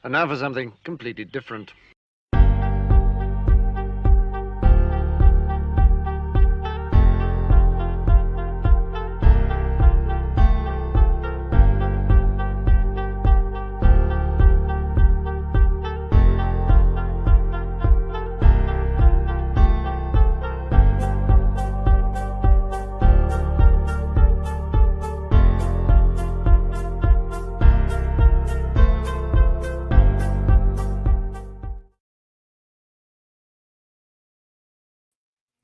And now for something completely different.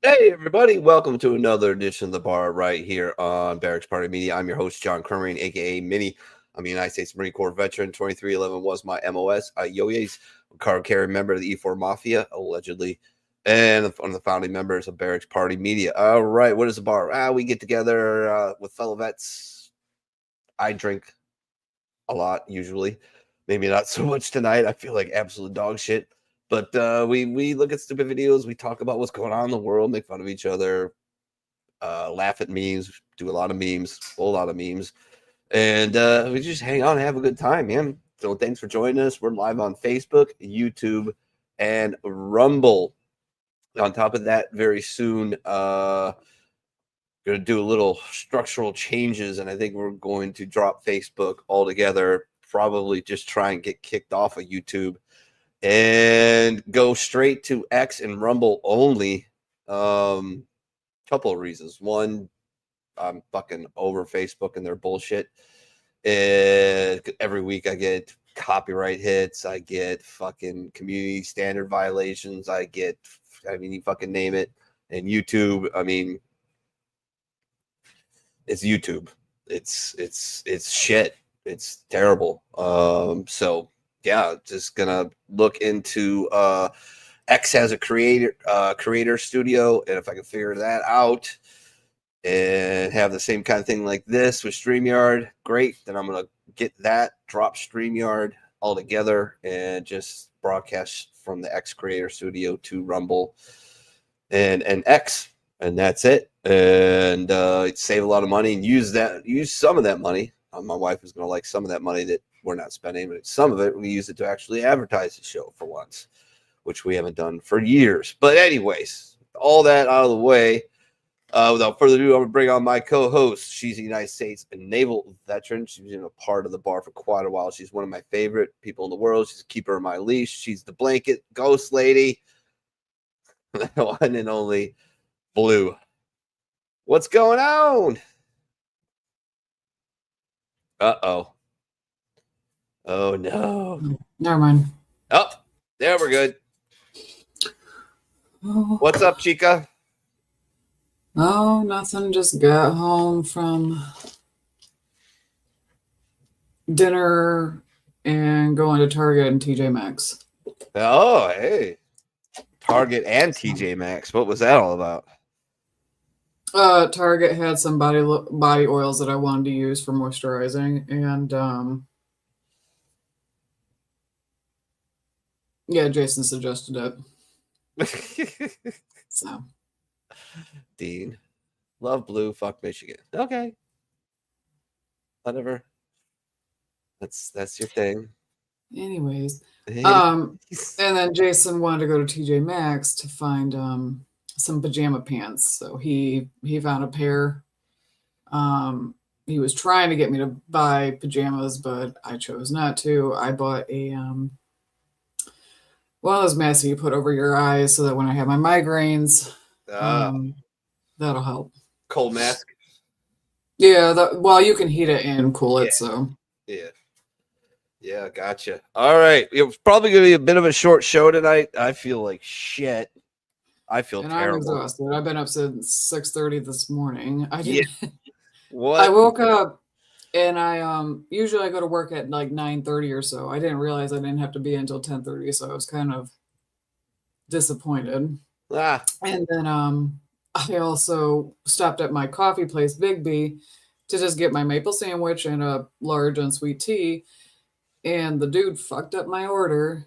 Hey, everybody. Welcome to another edition of The Bar right here on Barracks Party Media. I'm your host, John Kermering, a.k.a. Mini. I'm a United States Marine Corps veteran. 2311 was my MOS. Yoyes, card carrying member of the E4 Mafia, allegedly, and one of the founding members of Barracks Party Media. All right, what is The Bar? We get together with fellow vets. I drink a lot, usually. Maybe not so much tonight. I feel like absolute dog shit. But we look at stupid videos. We talk about what's going on in the world, make fun of each other, laugh at memes, do a lot of memes, a whole lot of memes. And we just hang out and have a good time, man. So thanks for joining us. We're live on Facebook, YouTube, and Rumble. On top of that, very soon, going to do a little structural changes. And I think we're going to drop Facebook altogether, probably just try and get kicked off of YouTube and go straight to X and Rumble only. Couple of reasons. One, I'm fucking over Facebook and their bullshit. And every week I get copyright hits. I get fucking community standard violations. You fucking name it. And YouTube, it's YouTube. It's shit. It's terrible. So yeah, just gonna look into X has a creator studio, and if I can figure that out and have the same kind of thing like this with StreamYard, great. Then I'm gonna get that, drop StreamYard altogether, and just broadcast from the X creator studio to Rumble and X, and that's it. And save a lot of money and use some of that money. My wife is gonna like some of that money that we're not spending, but some of it we use it to actually advertise the show for once, which we haven't done for years. But anyways, all that out of the way, without further ado, I'm going to bring on my co-host. She's a United States naval veteran. She's been a part of the bar for quite a while. She's one of my favorite people in the world. She's a keeper of my leash. She's the blanket ghost lady, the one and only Blue. What's going on? Uh-oh. Oh, no. Never mind. Oh, there we're good. Oh, What's up, Chica? oh, nothing. Just got home from dinner and going to Target and TJ Maxx. Oh, hey. Target and TJ Maxx. What was that all about? Target had some body oils that I wanted to use for moisturizing, and yeah, Jason suggested it. So Dean. Love blue, fuck Michigan. Okay. Whatever. That's your thing. anyways, and then Jason wanted to go to TJ Maxx to find some pajama pants. So he found a pair. He was trying to get me to buy pajamas, but I chose not to. I bought a one of those masks you put over your eyes so that when I have my migraines, that'll help. Cold mask. Yeah, well, you can heat it and cool it. Yeah. So yeah, gotcha. All right, it's probably gonna be a bit of a short show tonight. I feel like shit. I feel and terrible. I'm exhausted. I've been up since 6:30 this morning. Yeah. What? I woke up and I usually I go to work at like 9:30 or so. I didn't realize I didn't have to be until 10:30, so I was kind of disappointed. And then I also stopped at my coffee place, Big B, to just get my maple sandwich and a large unsweet tea. And the dude fucked up my order.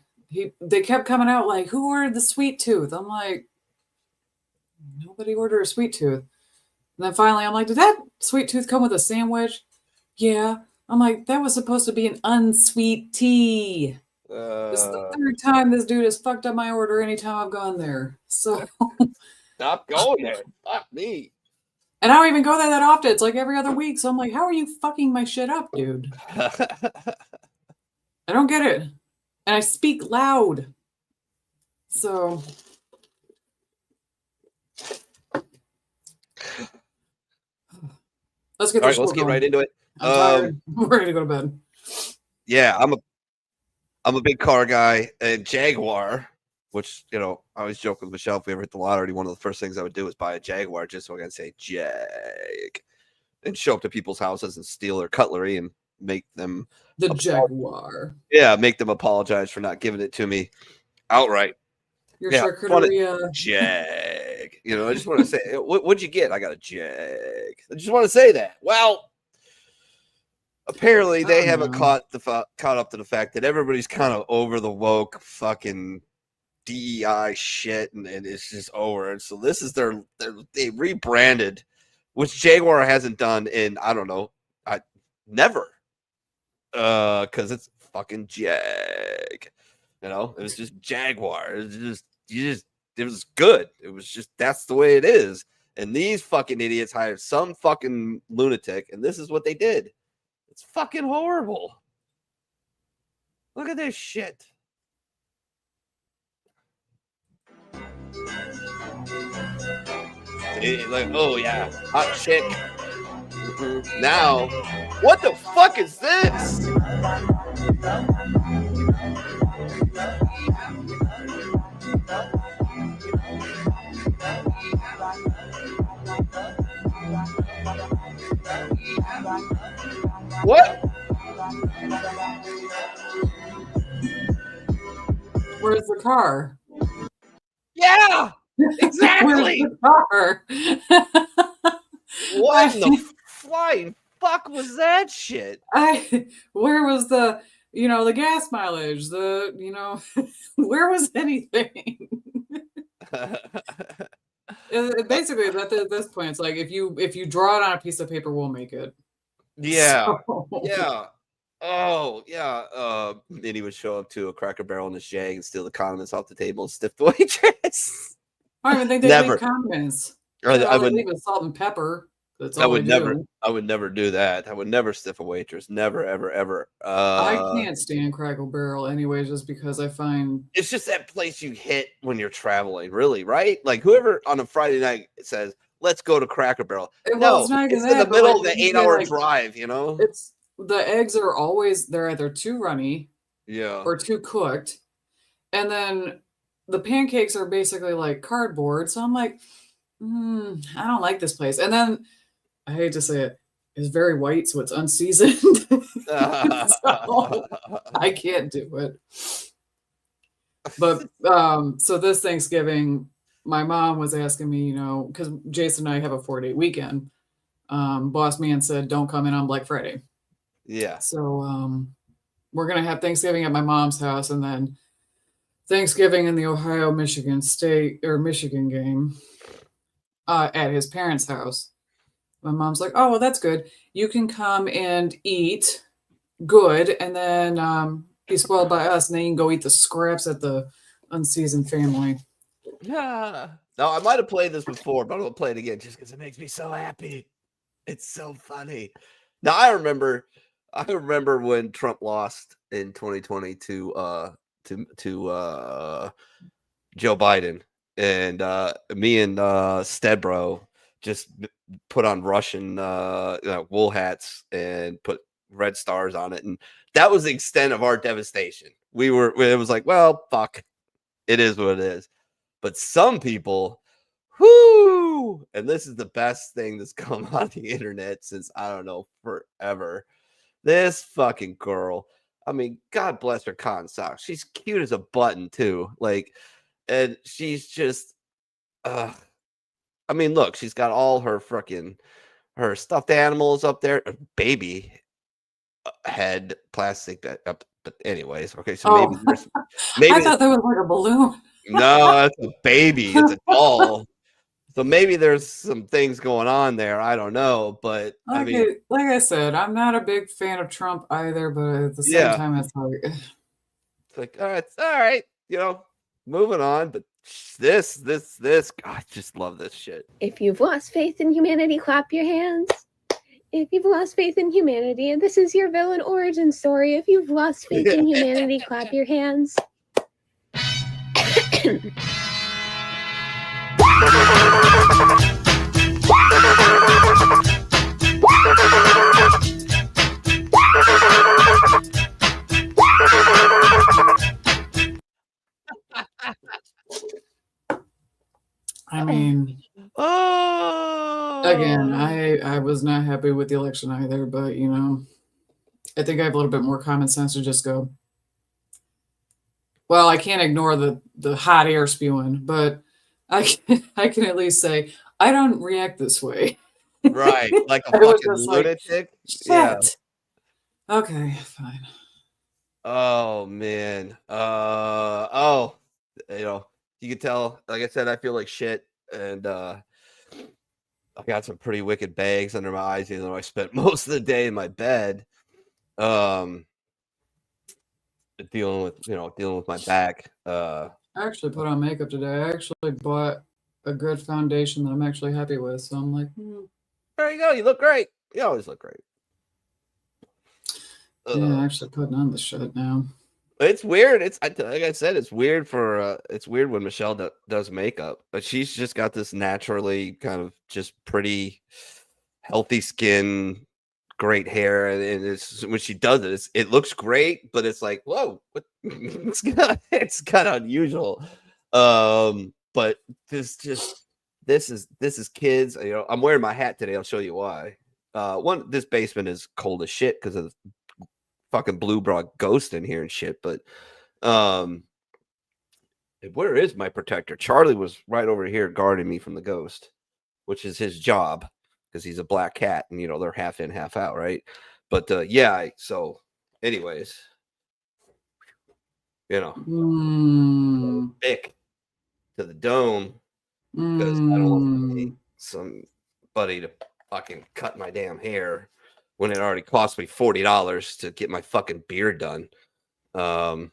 They kept coming out like, who ordered the sweet tooth? I'm like, nobody ordered a sweet tooth. And then finally I'm like, did that sweet tooth come with a sandwich? Yeah. I'm like, that was supposed to be an unsweet tea. This is the third time this dude has fucked up my order anytime I've gone there. So stop going there. Fuck me. And I don't even go there that often. It's like every other week. So I'm like, how are you fucking my shit up, dude? I don't get it. And I speak loud. So let's get let's get right into it. I'm tired. We're ready to go to bed. Yeah, I'm a big car guy, and Jaguar, which, you know, I always joke with Michelle, if we ever hit the lottery, one of the first things I would do is buy a Jaguar just so I can say Jag and show up to people's houses and steal their cutlery and make them Jaguar. Yeah, make them apologize for not giving it to me outright. Your charcuterie Jag. You know, I just want to say, what'd you get? I got a Jag. I just want to say that. Well, apparently they haven't caught up to the fact that everybody's kind of over the woke fucking DEI shit, and it's just over. And so this is they rebranded, which Jaguar hasn't done in, I don't know, never. Because it's fucking Jag. You know, it was just Jaguar. It was it was good. It was just, that's the way it is. And these fucking idiots hired some fucking lunatic, and this is what they did. It's fucking horrible. Look at this shit. Like, oh yeah, hot chick. Now, what the fuck is this? What? Where's the car? Yeah, exactly. Where's the car? What in the flying fuck was that shit? Where was the, the gas mileage? Where was anything? Basically, at this point, it's like if you draw it on a piece of paper, we'll make it. Yeah. So. Yeah. Oh, yeah. Then he would show up to a Cracker Barrel in his Jag and steal the condiments off the table and stiff the waitress. I don't even think they leave condiments. I would leave salt and pepper. That's all I would never do that. I would never stiff a waitress. Never, ever, ever. I can't stand Cracker Barrel anyway, just because I find it's just that place you hit when you're traveling, really, right? Like whoever on a Friday night says, let's go to Cracker Barrel. Well, No, it's not even it's in that, the but, middle like, of the you 8-hour like, drive, you know? it's the eggs are always they're either too runny Yeah. or too cooked. And then the pancakes are basically like cardboard. So I'm like, I don't like this place. And then I hate to say it, it's very white, so it's unseasoned. So I can't do it. But so this Thanksgiving, my mom was asking me, you know, because Jason and I have a 4-day weekend. Boss man said, don't come in on Black Friday. Yeah. So we're gonna have Thanksgiving at my mom's house, and then Thanksgiving in the Ohio-Michigan game at his parents' house. My mom's like, oh, well, that's good. You can come and eat good, and then be spoiled by us, and then you can go eat the scraps at the unseasoned family. Yeah. No, I might have played this before, but I'm gonna play it again just because it makes me so happy. It's so funny. Now I remember when Trump lost in 2020 to Joe Biden, and me and Stedbro just put on Russian wool hats and put red stars on it, and that was the extent of our devastation. It was like, well, fuck, it is what it is. But some people, whoo, and this is the best thing that's come on the internet since, I don't know, forever. This fucking girl. I mean, God bless her cotton socks. She's cute as a button, too. Like, and she's just, I mean, look, she's got all her her stuffed animals up there, a baby head, plastic. But anyways, okay, so maybe I thought that was like a balloon. No, it's a baby. It's a doll. So maybe there's some things going on there. I don't know, but like I said, I'm not a big fan of Trump either, but at the same time, it's like, all right, you know, moving on. But this, God, I just love this shit. If you've lost faith in humanity, clap your hands. If you've lost faith in humanity, and this is your villain origin story, if you've lost faith in humanity, clap your hands. I mean, again, I was not happy with the election either, but you know, I think I have a little bit more common sense to just go, well, I can't ignore the hot air spewing, but I can at least say I don't react this way. Right, like a fucking lunatic. Like, yeah. Okay, fine. Oh man. You know, you can tell. Like I said, I feel like shit, and I got some pretty wicked bags under my eyes. Even though I spent most of the day in my bed, dealing with my back. I actually put on makeup today. I actually bought a good foundation that I'm actually happy with. So I'm like, there you go. You look great. You always look great. Yeah, actually putting on the shit now. It's weird. Like I said, it's weird it's weird when Michelle does makeup, but she's just got this naturally kind of just pretty healthy skin, great hair, and it's when she does it, it looks great, but it's like, whoa, what? it's kind of unusual. But this is kids. You know, I'm wearing my hat today. I'll show you why. This basement is cold as shit because of the fucking blue brought ghost in here and shit. But where is my protector? Charlie was right over here guarding me from the ghost, which is his job because he's a black cat, and you know they're half in, half out, right? But yeah. So, anyways, you know, thick to the dome because I don't want somebody to fucking cut my damn hair when it already cost me $40 to get my fucking beard done. So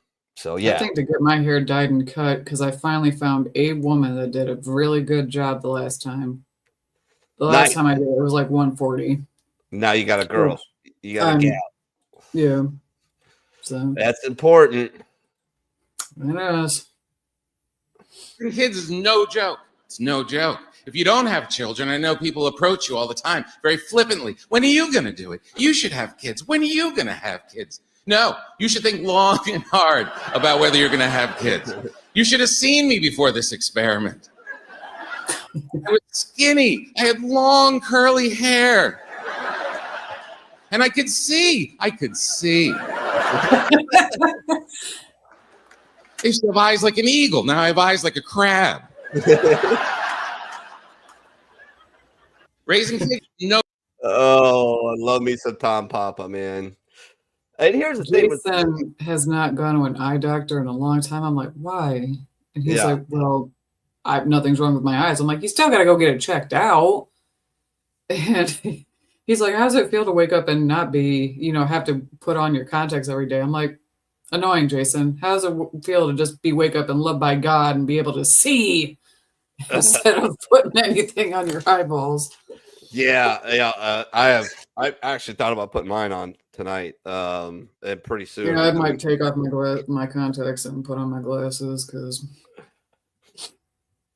yeah, I think to get my hair dyed and cut, because I finally found a woman that did a really good job the last time. The last time I did it was like $140. Now you got a girl. You got a gal. Yeah. So that's important. It is. Kids is no joke. It's no joke. If you don't have children, I know people approach you all the time very flippantly. When are you going to do it? You should have kids. When are you going to have kids? No, you should think long and hard about whether you're going to have kids. You should have seen me before this experiment. I was skinny. I had long, curly hair. And I could see. I used to have eyes like an eagle. Now I have eyes like a crab. Raising kids, no. Oh, I love me some Tom Papa, man. And here's the thing: Jason has not gone to an eye doctor in a long time. I'm like, why? And he's like, well, nothing's wrong with my eyes. I'm like, you still got to go get it checked out. And he's like, how does it feel to wake up and not be, have to put on your contacts every day? I'm like, annoying, Jason. How does it feel to just wake up and loved by God and be able to see instead of putting anything on your eyeballs? I actually thought about putting mine on tonight. And pretty soon. Yeah, I might take off my contacts and put on my glasses because.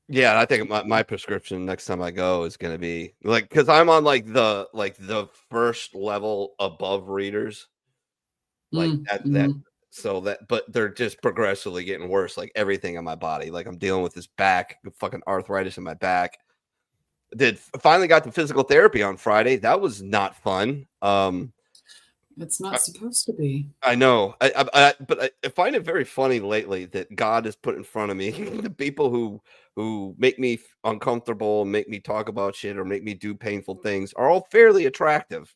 Yeah, I think my prescription next time I go is gonna be because I'm on the first level above readers, that. So but they're just progressively getting worse. Like everything in my body, like I'm dealing with this fucking arthritis in my back. Finally got to physical therapy on Friday. That was not fun. It's not supposed to be. I know. But I find it very funny lately that God has put in front of me the people who make me uncomfortable and make me talk about shit or make me do painful things are all fairly attractive.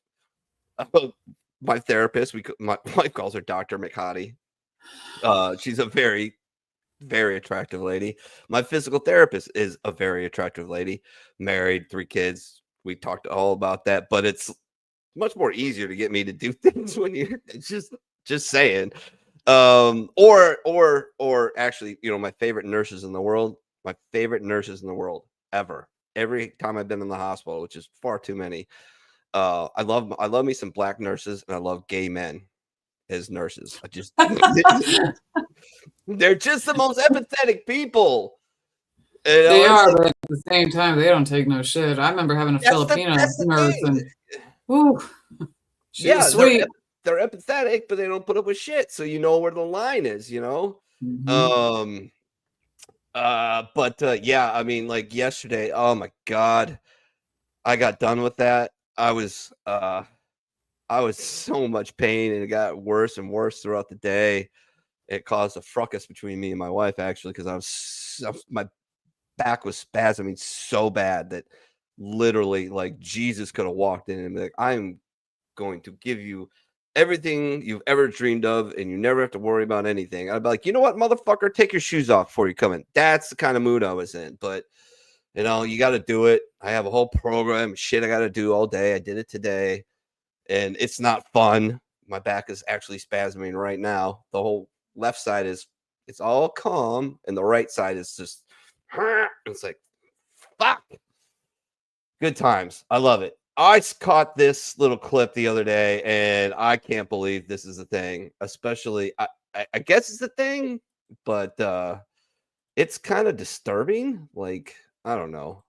My therapist, my wife calls her Dr. McHottie. She's a very, very attractive lady. My physical therapist is a very attractive lady. Married, 3 kids. We talked all about that, but it's much more easier to get me to do things when you're just saying. Or actually, my favorite nurses in the world ever. Every time I've been in the hospital, which is far too many. I love me some black nurses, and I love gay men as nurses. They're just the most empathetic people. They are, but at the same time, they don't take no shit. I remember having a Filipino nurse, and she was sweet. They're empathetic, but they don't put up with shit, so you know where the line is, Mm-hmm. I mean, like yesterday, oh my God, I got done with that. I was so much pain, and it got worse and worse throughout the day. It caused a fracas between me and my wife, actually, because my back was spasming so bad that literally, like, Jesus could have walked in and be like, I'm going to give you everything you've ever dreamed of, and you never have to worry about anything. I'd be like, you know what, motherfucker, take your shoes off before you come in. That's the kind of mood I was in. But you got to do it. I have a whole program shit I got to do all day. I did it today, and it's not fun. My back is actually spasming right now. The whole left side it's all calm, and the right side is just it's like fuck. Good times. I love it. I caught this little clip the other day, and I can't believe this is a thing. Especially, I guess it's a thing, but it's kind of disturbing. Like, I don't know.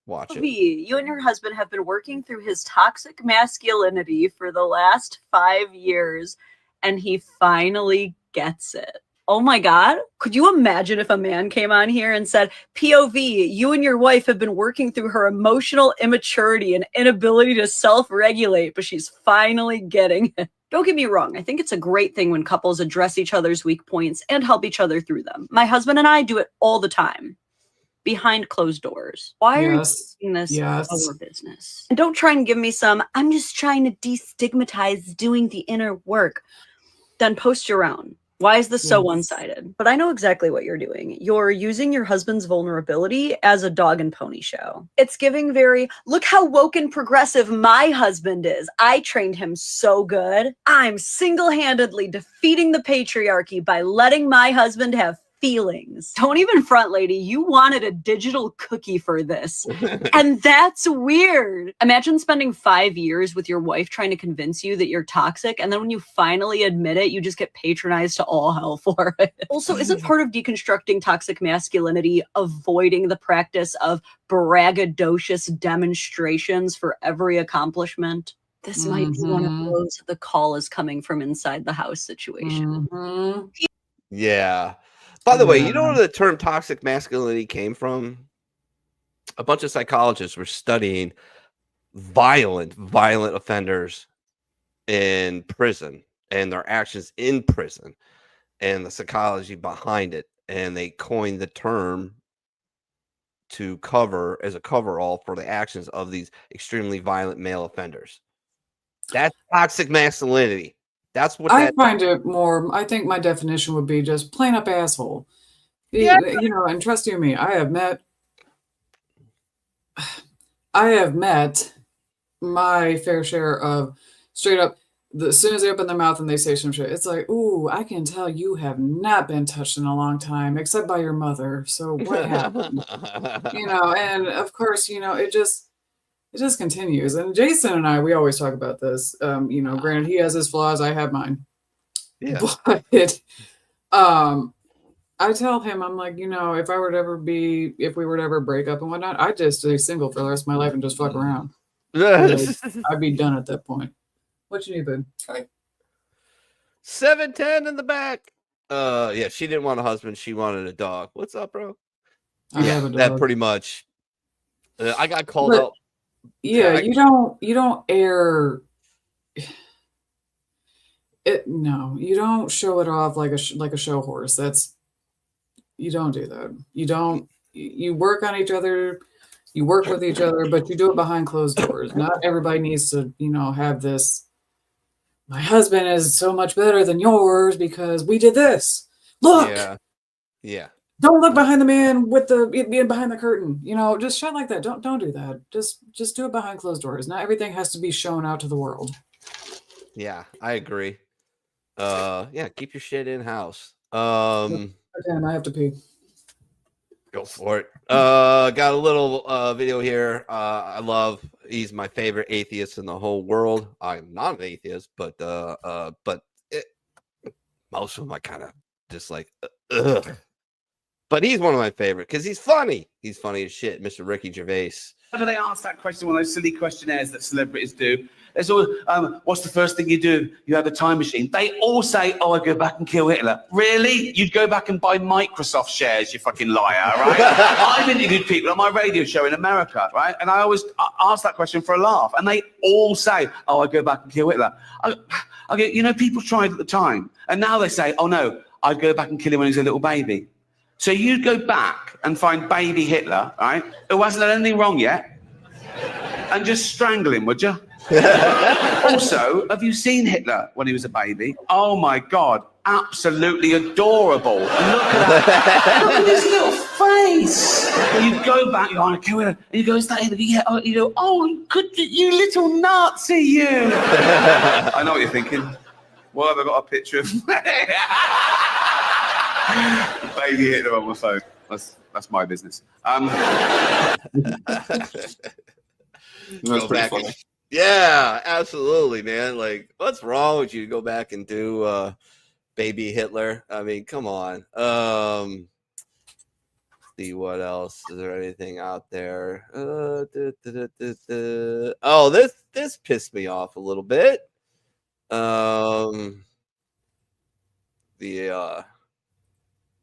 Watch it. You and your husband have been working through his toxic masculinity for the last 5 years, and he finally gets it. Oh my God. Could you imagine if a man came on here and said, POV, you and your wife have been working through her emotional immaturity and inability to self-regulate, but she's finally getting it. Don't get me wrong. I think it's a great thing when couples address each other's weak points and help each other through them. My husband and I do it all the time. Behind closed doors. Why are you doing this our business? And don't try and give me some, I'm just trying to destigmatize doing the inner work. Then post your own. Why is this so one-sided? But I know exactly what you're doing. You're using your husband's vulnerability as a dog and pony show. It's giving look how woke and progressive my husband is. I trained him so good. I'm single-handedly defeating the patriarchy by letting my husband have feelings. Don't even front, lady. You wanted a digital cookie for this. And that's weird. Imagine spending 5 years with your wife trying to convince you that you're toxic, and then when you finally admit it, you just get patronized to all hell for it. Also, isn't part of deconstructing toxic masculinity avoiding the practice of braggadocious demonstrations for every accomplishment? This might be one of those the call is coming from inside the house situation. Yeah. By the way, you know where the term toxic masculinity came from? A bunch of psychologists were studying violent offenders in prison and their actions in prison and the psychology behind it. And they coined the term to cover as a coverall for the actions of these extremely violent male offenders. That's toxic masculinity. That's what I find it more. I think my definition would be just plain up asshole. Yeah. You know, and trust you me, I have met my fair share of straight up. As soon as they open their mouth and they say some shit, it's like, ooh, I can tell you have not been touched in a long time, except by your mother. So what happened? You know, and of course, you know, it just continues. And Jason and I, we always talk about this. You know, granted, he has his flaws, I have mine. Yeah. But I tell him, I'm like, you know, if we were to ever break up and whatnot, I'd just stay single for the rest of my life and just fuck around. Like, I'd be done at that point. What you need, babe? 710 in the back. Yeah, she didn't want a husband. She wanted a dog. What's up, bro? I have a dog. That pretty much. I got called out. Yeah, you don't air it. No, you don't show it off like a show horse. You don't do that. You work on each other, you work with each other, but you do it behind closed doors. Not everybody needs to, you know, have this. My husband is so much better than yours because we did this. Look. Yeah. Don't look behind the man with being behind the curtain. You know, just shit like that. Don't do that. Just do it behind closed doors. Not everything has to be shown out to the world. Yeah, I agree. Yeah, keep your shit in house. Damn, I have to pee. Go for it. Got a little video here. He's my favorite atheist in the whole world. I'm not an atheist, but most of them I kind of just like ugh. But he's one of my favorite because he's funny. He's funny as shit, Mr. Ricky Gervais. Whenever they ask that question, one of those silly questionnaires that celebrities do, there's always, what's the first thing you do? You have a time machine. They all say, oh, I'd go back and kill Hitler. Really? You'd go back and buy Microsoft shares, you fucking liar, right? I've interviewed people on my radio show in America, right? And I always ask that question for a laugh. And they all say, oh, I'd go back and kill Hitler. I go, you know, people tried at the time. And now they say, oh, no, I'd go back and kill him when he was a little baby. So you'd go back and find baby Hitler, right, who hasn't done anything wrong yet, and just strangle him, would you? Also, have you seen Hitler when he was a baby? Oh, my God, absolutely adorable. Look at that. Look at his little face. And you go back, you want to kill Hitler, and you go, is that Hitler? Yeah. You go, oh, you little Nazi, you. I know what you're thinking. Why have I got a picture of... Baby Hitler on my phone. That's my business. That's pretty funny. Yeah, absolutely, man. Like, what's wrong with you to go back and do Baby Hitler? I mean, come on. See what else. Is there anything out there? Oh, this pissed me off a little bit.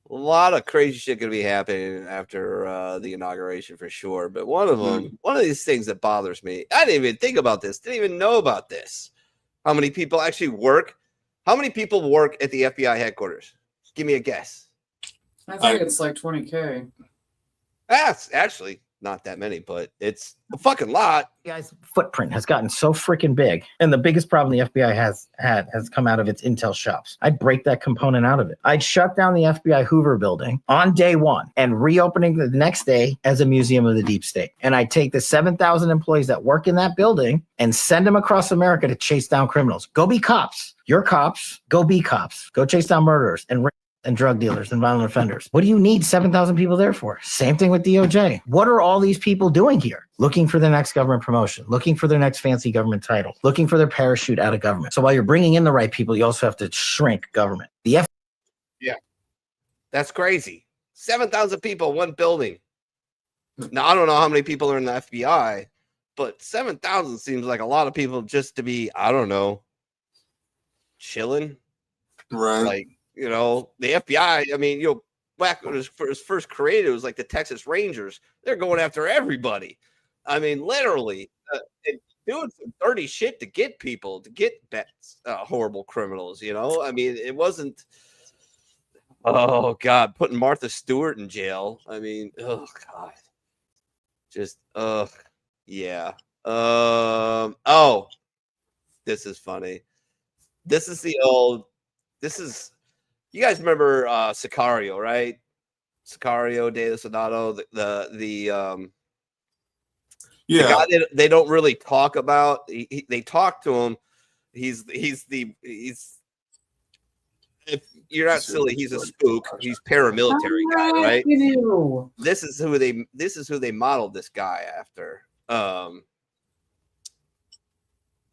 A lot of crazy shit gonna be happening after the inauguration for sure. But one of these things that bothers me, I didn't even think about this, didn't even know about this. How many people actually work? How many people work at the FBI headquarters? Give me a guess. I think it's like 20K. That's actually not that many, but it's a fucking lot. The guy's footprint has gotten so freaking big, and the biggest problem the FBI has come out of its intel shops. I'd break that component out of it. I'd shut down the FBI Hoover building on day one and reopening the next day as a museum of the deep state. And I'd take the 7,000 employees that work in that building and send them across America to chase down criminals. Go be cops. You're cops. Go be cops. Go chase down murderers. And and drug dealers and violent offenders. What do you need 7,000 people there for? Same thing with DOJ. What are all these people doing here? Looking for the next government promotion, looking for their next fancy government title, looking for their parachute out of government. So while you're bringing in the right people, you also have to shrink government. Yeah. That's crazy. 7,000 people, one building. Now, I don't know how many people are in the FBI, but 7,000 seems like a lot of people just to be, I don't know, chilling. Right. Like, you know, the FBI, I mean, you know, back when it was first created, it was like the Texas Rangers. They're going after everybody. I mean, literally, and doing some dirty shit to get people, to get horrible criminals, you know? I mean, it wasn't, oh, God, putting Martha Stewart in jail. I mean, oh, God. Just, yeah. Oh, this is funny. This is you guys remember Sicario, right? Sicario, De Sonato, the guy that they don't really talk about. They talk to him. He's if you're not silly, he's a spook. He's paramilitary guy, right? This is who they modeled this guy after.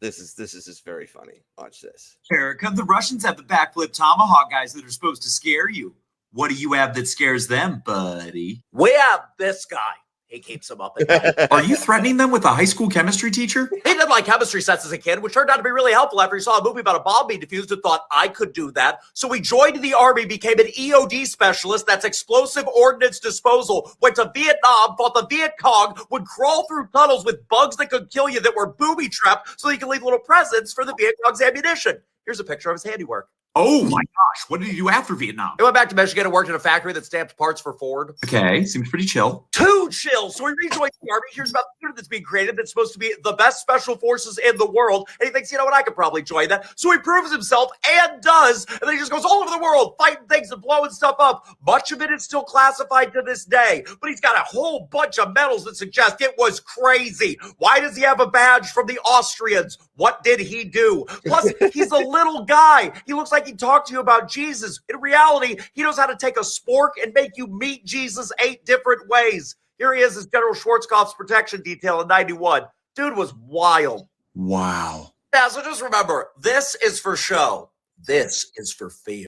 This is just very funny. Watch this. Erica, the Russians have the backflip tomahawk guys that are supposed to scare you. What do you have that scares them, buddy? We have this guy. He keeps them up at night. Are you threatening them with a high school chemistry teacher? He did my chemistry sets as a kid, which turned out to be really helpful after he saw a movie about a bomb being defused and thought I could do that. So he joined the army, became an EOD specialist, that's explosive ordnance disposal, went to Vietnam, thought the Viet Cong would crawl through tunnels with bugs that could kill you that were booby-trapped so he could leave little presents for the Viet Cong's ammunition. Here's a picture of his handiwork. Oh my gosh, what did he do after Vietnam? He went back to Michigan and worked in a factory that stamped parts for Ford. Okay, seems pretty chill. Too chill. So he rejoins the army, hears about the unit that's being created that's supposed to be the best special forces in the world, and he thinks, you know what, I could probably join that. So he proves himself and does, and then he just goes all over the world fighting things and blowing stuff up. Much of it is still classified to this day, but he's got a whole bunch of medals that suggest it was crazy. Why does he have a badge from the Austrians? What did he do? Plus, he's a little guy. He looks like he talked to you about Jesus. In reality, he knows how to take a spork and make you meet Jesus 8 different ways. Here he is as General Schwarzkopf's protection detail in 91. Dude was wild. Wow. Yeah, so just remember, this is for show. This is for fear.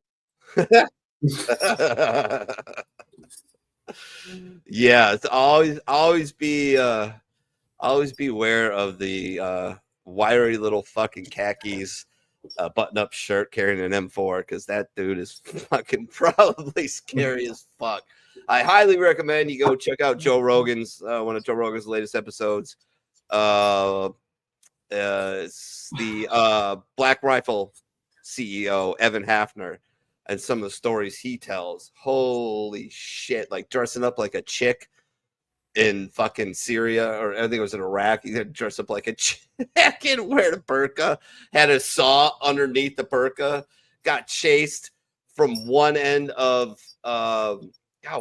Yeah, it's always beware of the wiry little fucking khakis, button-up shirt carrying an M4, because that dude is fucking probably scary as fuck. I highly recommend you go check out Joe Rogan's one of Joe Rogan's latest episodes. It's the Black Rifle CEO Evan Hafner, and some of the stories he tells. Holy shit! Like dressing up like a chick in fucking Syria, or I think it was in Iraq. He had dressed up like a chick and wear a burqa, had a saw underneath the burqa, got chased from one end of God,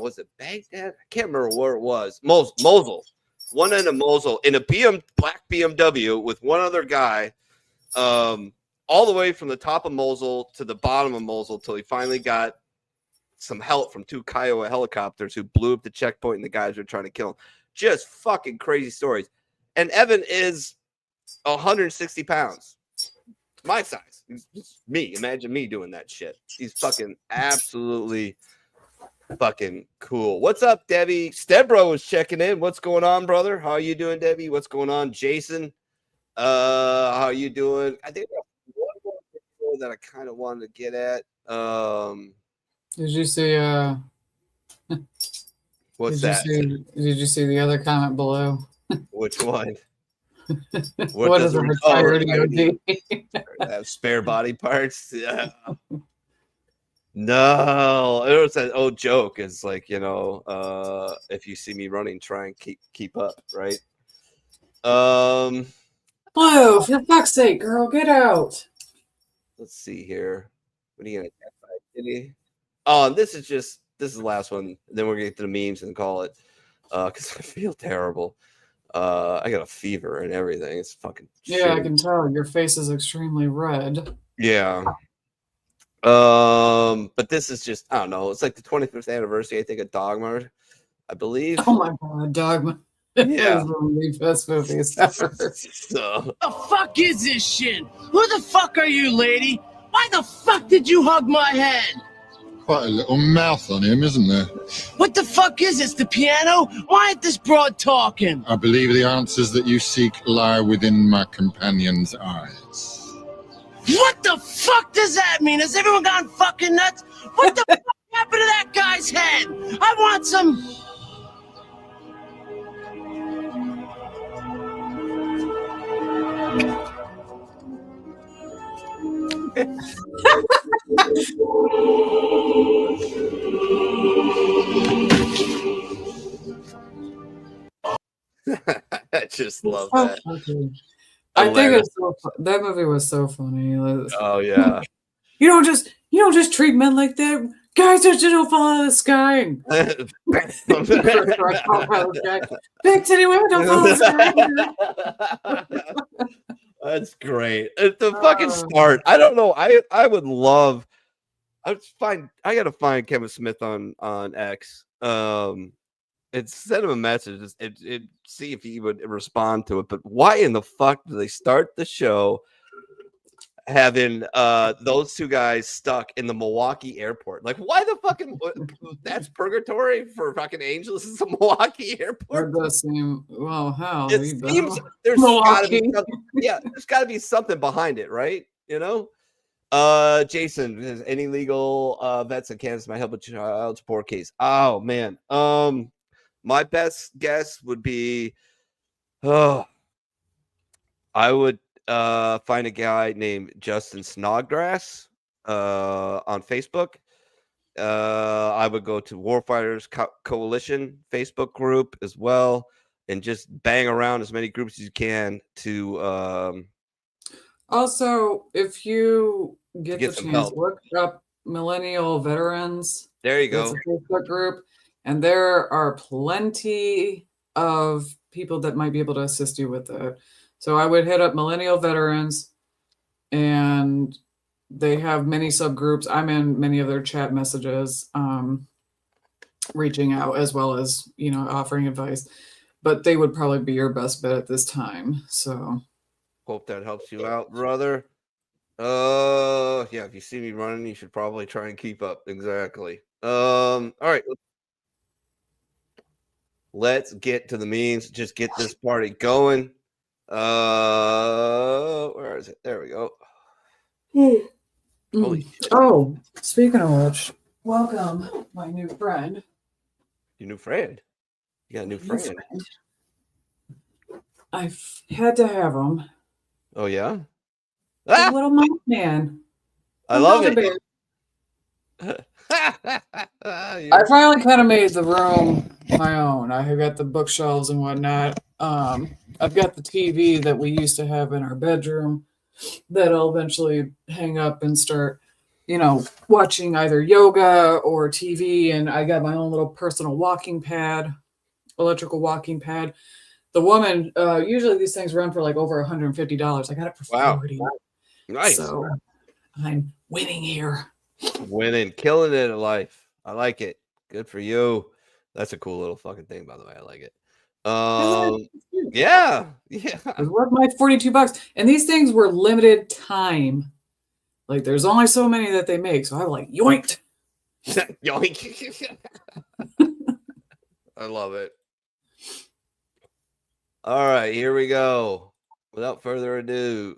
was it Baghdad? I can't remember where it was. Mosul. One end of Mosul in a black BMW with one other guy, all the way from the top of Mosul to the bottom of Mosul till he finally got some help from 2 Kiowa helicopters who blew up the checkpoint and the guys were trying to kill him. Just fucking crazy stories. And Evan is 160 pounds. My size. It's me. Imagine me doing that shit. He's fucking absolutely fucking cool. What's up, Debbie? Stebro is checking in. What's going on, brother? How are you doing, Debbie? What's going on, Jason? How are you doing? I think one more video that I kind of wanted to get at. Did you see What's that? Did you see the other comment below? Which one? What is a retired EOD? Have spare body parts? Yeah. No, it was an old joke. It's like, you know, if you see me running, try and keep up, right? Blue, for fuck's sake, girl, get out. Let's see here. What are you gonna? Oh, this is the last one. Then we're gonna get to the memes and call it. Because I feel terrible. I got a fever and everything. It's fucking yeah, shitty. I can tell. Your face is extremely red. Yeah. But this is just, I don't know. It's like the 25th anniversary, I think, of Dogma, I believe. Oh my God, Dogma. Yeah. It's one of the best movies ever. So, The fuck is this shit? Who the fuck are you, lady? Why the fuck did you hug my head? Quite a little mouth on him, isn't there? What the fuck is this, the piano? Why ain't this broad talking? I believe the answers that you seek lie within my companion's eyes. What the fuck does that mean? Has everyone gone fucking nuts? What the fuck happened to that guy's head? I want some... I just love So that. funny. I think it's so that movie was so funny. Oh yeah. You don't just treat men like that. Guys just don't fall out of the sky. Big titty women don't fall out of the sky. That's great. The fucking start. I don't know. I would love. I gotta find Kevin Smith on X. And send him a message. See if he would respond to it. But why in the fuck do they start the show having those two guys stuck in the Milwaukee airport? Like, why the fucking that's purgatory for fucking angels? This is a Milwaukee airport. It does seem hell. It seems there's gotta be there's gotta be something behind it, right? You know? Jason, is any legal vets in Kansas might help with child support case? Oh man. My best guess would be I would find a guy named Justin Snodgrass on Facebook. I would go to Warfighters Coalition Facebook group as well, and just bang around as many groups as you can to also, if you get the some chance, help. look up Millennial Veterans. There you go. It's a Facebook group, and there are plenty of people that might be able to assist you with it. So I would hit up Millennial Veterans, and they have many subgroups. I'm in many of their chat messages, reaching out as well as, offering advice. But they would probably be your best bet at this time. So hope that helps you out, brother. Yeah, if you see me running, you should probably try and keep up. Exactly. All right. Let's get to the memes. Just get this party going. Where is it? There we go. Holy shit. Oh, speaking of which, welcome my new friend. Your new friend? You got a new friend. I've had to have him. Oh yeah? A little mouse man. I love it. I finally kind of made the room my own. I have got the bookshelves and whatnot. I've got the TV that we used to have in our bedroom that I'll eventually hang up and start, watching either yoga or TV. And I got my own little personal walking pad, electrical walking pad. The woman, usually these things run for like over $150. I got it for $40. Nice. So I'm winning here. Winning, killing it in life. I like it. Good for you. That's a cool little fucking thing, by the way. I like it. Yeah. It was worth my $42. And these things were limited time. Like there's only so many that they make. So I like yoinked. Yoink. I love it. All right, here we go. Without further ado,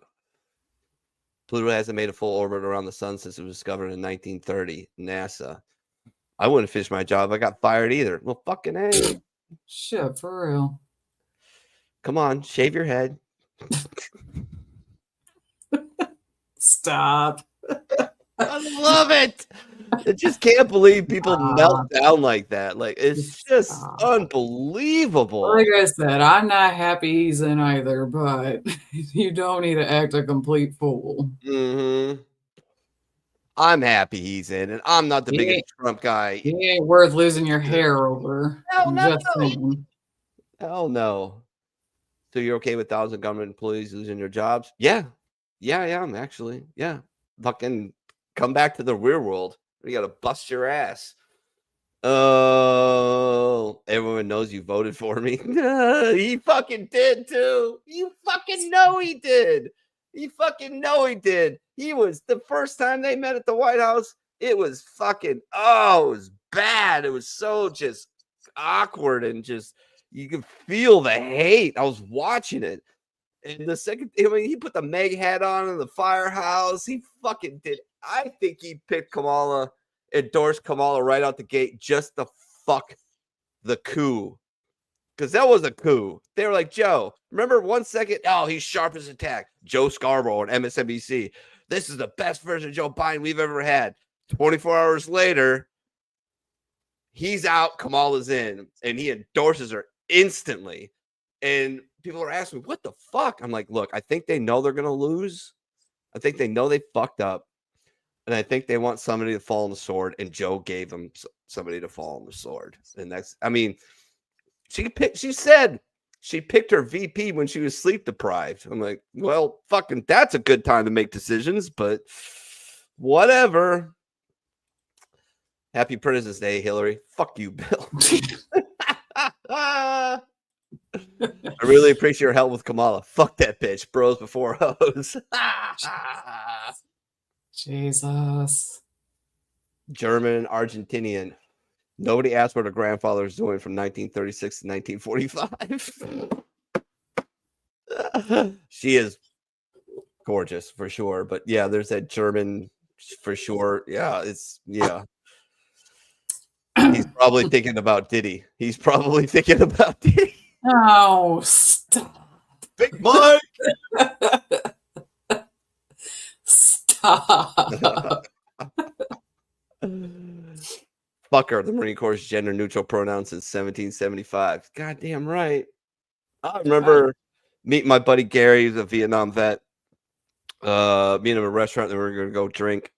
Pluto hasn't made a full orbit around the sun since it was discovered in 1930. NASA. I wouldn't finish my job. I got fired either. Well, fucking hey. Shit, for real. Come on, shave your head. Stop. I love it. I just can't believe people melt down like that. Like, it's just unbelievable. Like I said, I'm not happy he's in either, but you don't need to act a complete fool. Mm-hmm. I'm happy he's in, and I'm not the biggest Trump guy. He ain't worth losing your hair over. Hell no. So you're okay with 1,000 government employees losing their jobs? Yeah. Yeah, I am, actually. Yeah. Fucking Come back to the real world. We got to bust your ass. Oh, everyone knows you voted for me. He fucking did too. You fucking know he did. You fucking know he did. He was the first time they met at the White House. It was fucking, it was bad. It was so just awkward and just, you could feel the hate. I was watching it. And the second, I mean, he put the Meg hat on in the firehouse. He fucking did. I think he picked Kamala, endorsed Kamala right out the gate just to fuck the coup. Because that was a coup. They were like, Joe, remember 1 second? Oh, he's sharp as a tack. Joe Scarborough on MSNBC. This is the best version of Joe Biden we've ever had. 24 hours later, he's out, Kamala's in, and he endorses her instantly. And people are asking me, what the fuck? I'm like, look, I think they know they're going to lose. I think they know they fucked up. And I think they want somebody to fall on the sword. And Joe gave them somebody to fall on the sword. And that's, I mean, she said she picked her VP when she was sleep deprived. I'm like, well, fucking, that's a good time to make decisions, but whatever. Happy President's Day, Hillary. Fuck you, Bill. I really appreciate your help with Kamala. Fuck that bitch. Bros before hoes. Jesus. German, Argentinian. Nobody asked what her grandfather was doing from 1936 to 1945. She is gorgeous for sure. But yeah, there's that German for sure. Yeah, it's, yeah. He's probably thinking about Diddy. He's probably thinking about Diddy. Oh, stop. Big Mike. Stop. Fucker, the Marine Corps gender neutral pronouns since 1775. Goddamn right. I remember meeting my buddy Gary, who's a Vietnam vet. Me and him at a restaurant that we were going to go drink.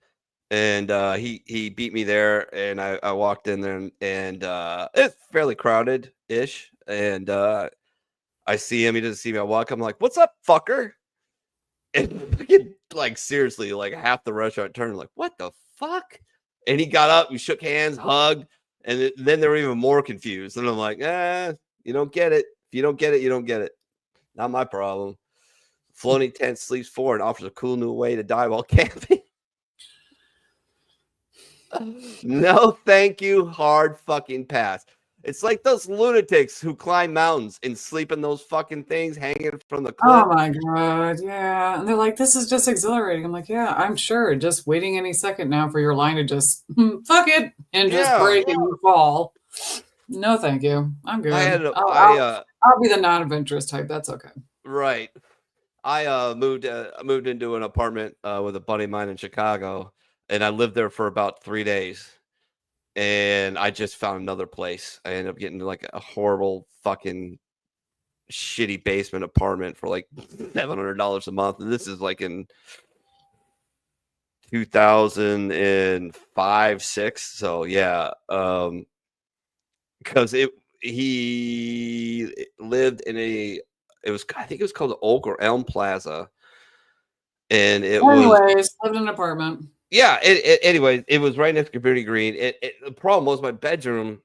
And he beat me there, and I walked in there, and it's fairly crowded-ish. And I see him. He doesn't see me. I walk. I'm like, "What's up, fucker?" And like seriously, like half the restaurant turned like, "What the fuck?" And he got up. We shook hands, hugged, and then they were even more confused. And I'm like, you don't get it. If you don't get it, you don't get it. Not my problem. Floating tent sleeps forward and offers a cool new way to die while camping. No, thank you. Hard fucking pass. It's like those lunatics who climb mountains and sleep in those fucking things hanging from the cliff. Oh my God. Yeah. And they're like, this is just exhilarating. I'm like, yeah, I'm sure. Just waiting any second now for your line to just fuck it and just break and you fall. No, thank you. I'm good. I'll be the non-adventurous type. That's okay. Right. I moved into an apartment with a buddy of mine in Chicago, and I lived there for about 3 days. And I just found another place. I ended up getting like a horrible fucking shitty basement apartment for like $700 a month. And this is like in 2005, 6. So yeah. Because he lived in I think it was called the Oak or Elm Plaza. And lived in an apartment. Yeah. Anyway, it was right next to Community Green. The problem was my bedroom.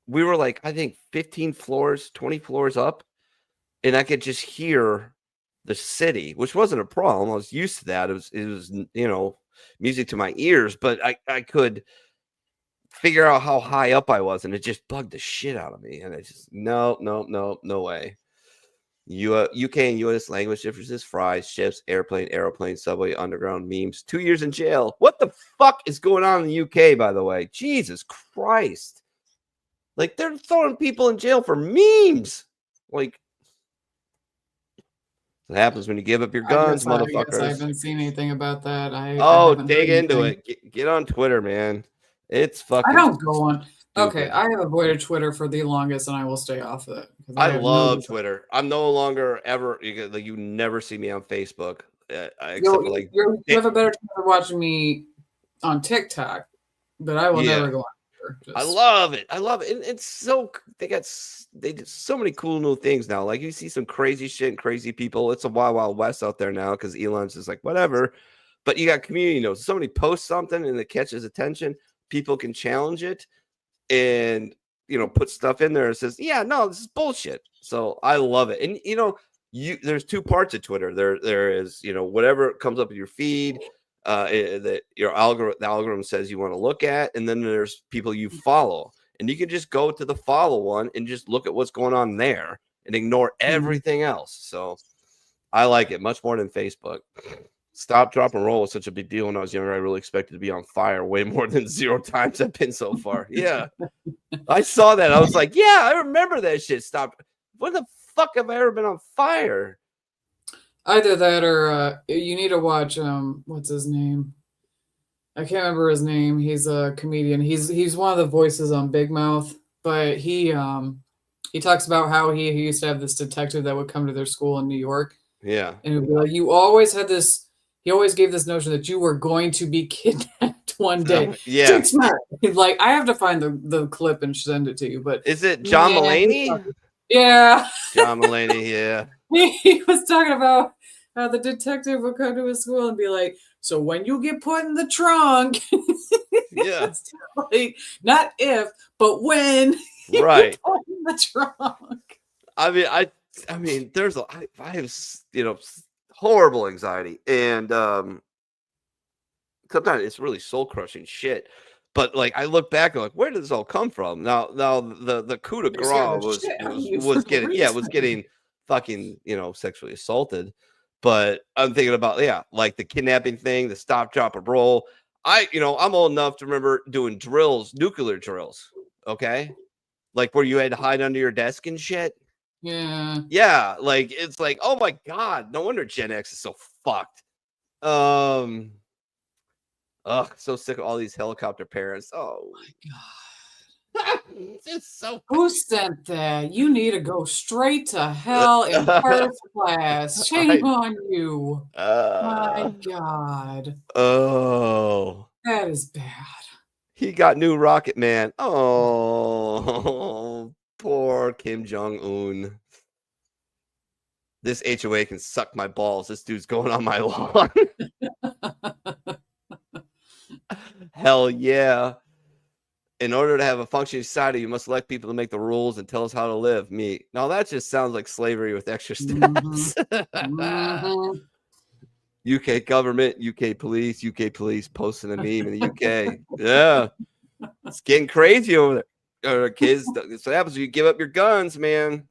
We were like, I think 15 floors, 20 floors up, and I could just hear the city, which wasn't a problem. I was used to that. It was music to my ears, but I could figure out how high up I was, and it just bugged the shit out of me. And I just no way. UK and US language differences, fries, ships, aeroplane, subway, underground, memes. 2 years in jail. What the fuck is going on in the UK, by the way? Jesus Christ. Like, they're throwing people in jail for memes. Like, what happens when you give up your guns, motherfuckers? I haven't seen anything about that. Dig into it. Get on Twitter, man. It's fucking... I don't go on... Okay, I have avoided Twitter for the longest, and I will stay off of it. I love Twitter. I'm no longer ever like you never see me on Facebook. You have a better time of watching me on TikTok, but I will never go on Twitter. I love it. And it's so they did so many cool new things now. Like you see some crazy shit and crazy people. It's a wild, wild west out there now because Elon's just like whatever. But you got community notes. Somebody posts something and it catches attention. People can challenge it and, put stuff in there and says, yeah, no, this is bullshit. So I love it. And, there's two parts of Twitter. There is, whatever comes up in your feed that the algorithm says you want to look at. And then there's people you follow. And you can just go to the follow one and just look at what's going on there and ignore everything else. So I like it much more than Facebook. Stop, drop, and roll was such a big deal when I was younger. I really expected to be on fire way more than 0 times I've been so far. Yeah. I saw that. I was like, yeah, I remember that shit. Stop. When the fuck have I ever been on fire? Either that or you need to watch, what's his name? I can't remember his name. He's a comedian. He's one of the voices on Big Mouth, but he talks about how he used to have this detective that would come to their school in New York. Yeah. And it would be like, you always had this, he always gave this notion that you were going to be kidnapped one day. Yeah. Street smart. Like, I have to find the clip and send it to you. But is it John Mulaney? Yeah. John Mulaney, yeah. He was talking about how the detective would come to his school and be like, so when you get put in the trunk, yeah, like, not if, but when you right, get put in the trunk. I mean, I have horrible anxiety, and sometimes it's really soul crushing shit. But like, I look back and like, where did this all come from? Now the coup de grace was getting fucking sexually assaulted. But I'm thinking about like the kidnapping thing, the stop, drop, and roll. I'm old enough to remember doing drills, nuclear drills. Okay, like where you had to hide under your desk and shit. Yeah, like it's like, oh my god, no wonder Gen X is so fucked. So sick of all these helicopter parents. Oh my god. It's so who sent that? You need to go straight to hell in first class. Shame on you. My god. Oh. That is bad. He got new Rocket Man. Oh, poor Kim Jong-un. This HOA can suck my balls. This dude's going on my lawn. Hell yeah. In order to have a functioning society, you must elect people to make the rules and tell us how to live. Me. Now that just sounds like slavery with extra steps. UK government, UK police posting a meme in the UK. Yeah. It's getting crazy over there. Kids, that's what happens when you give up your guns, man.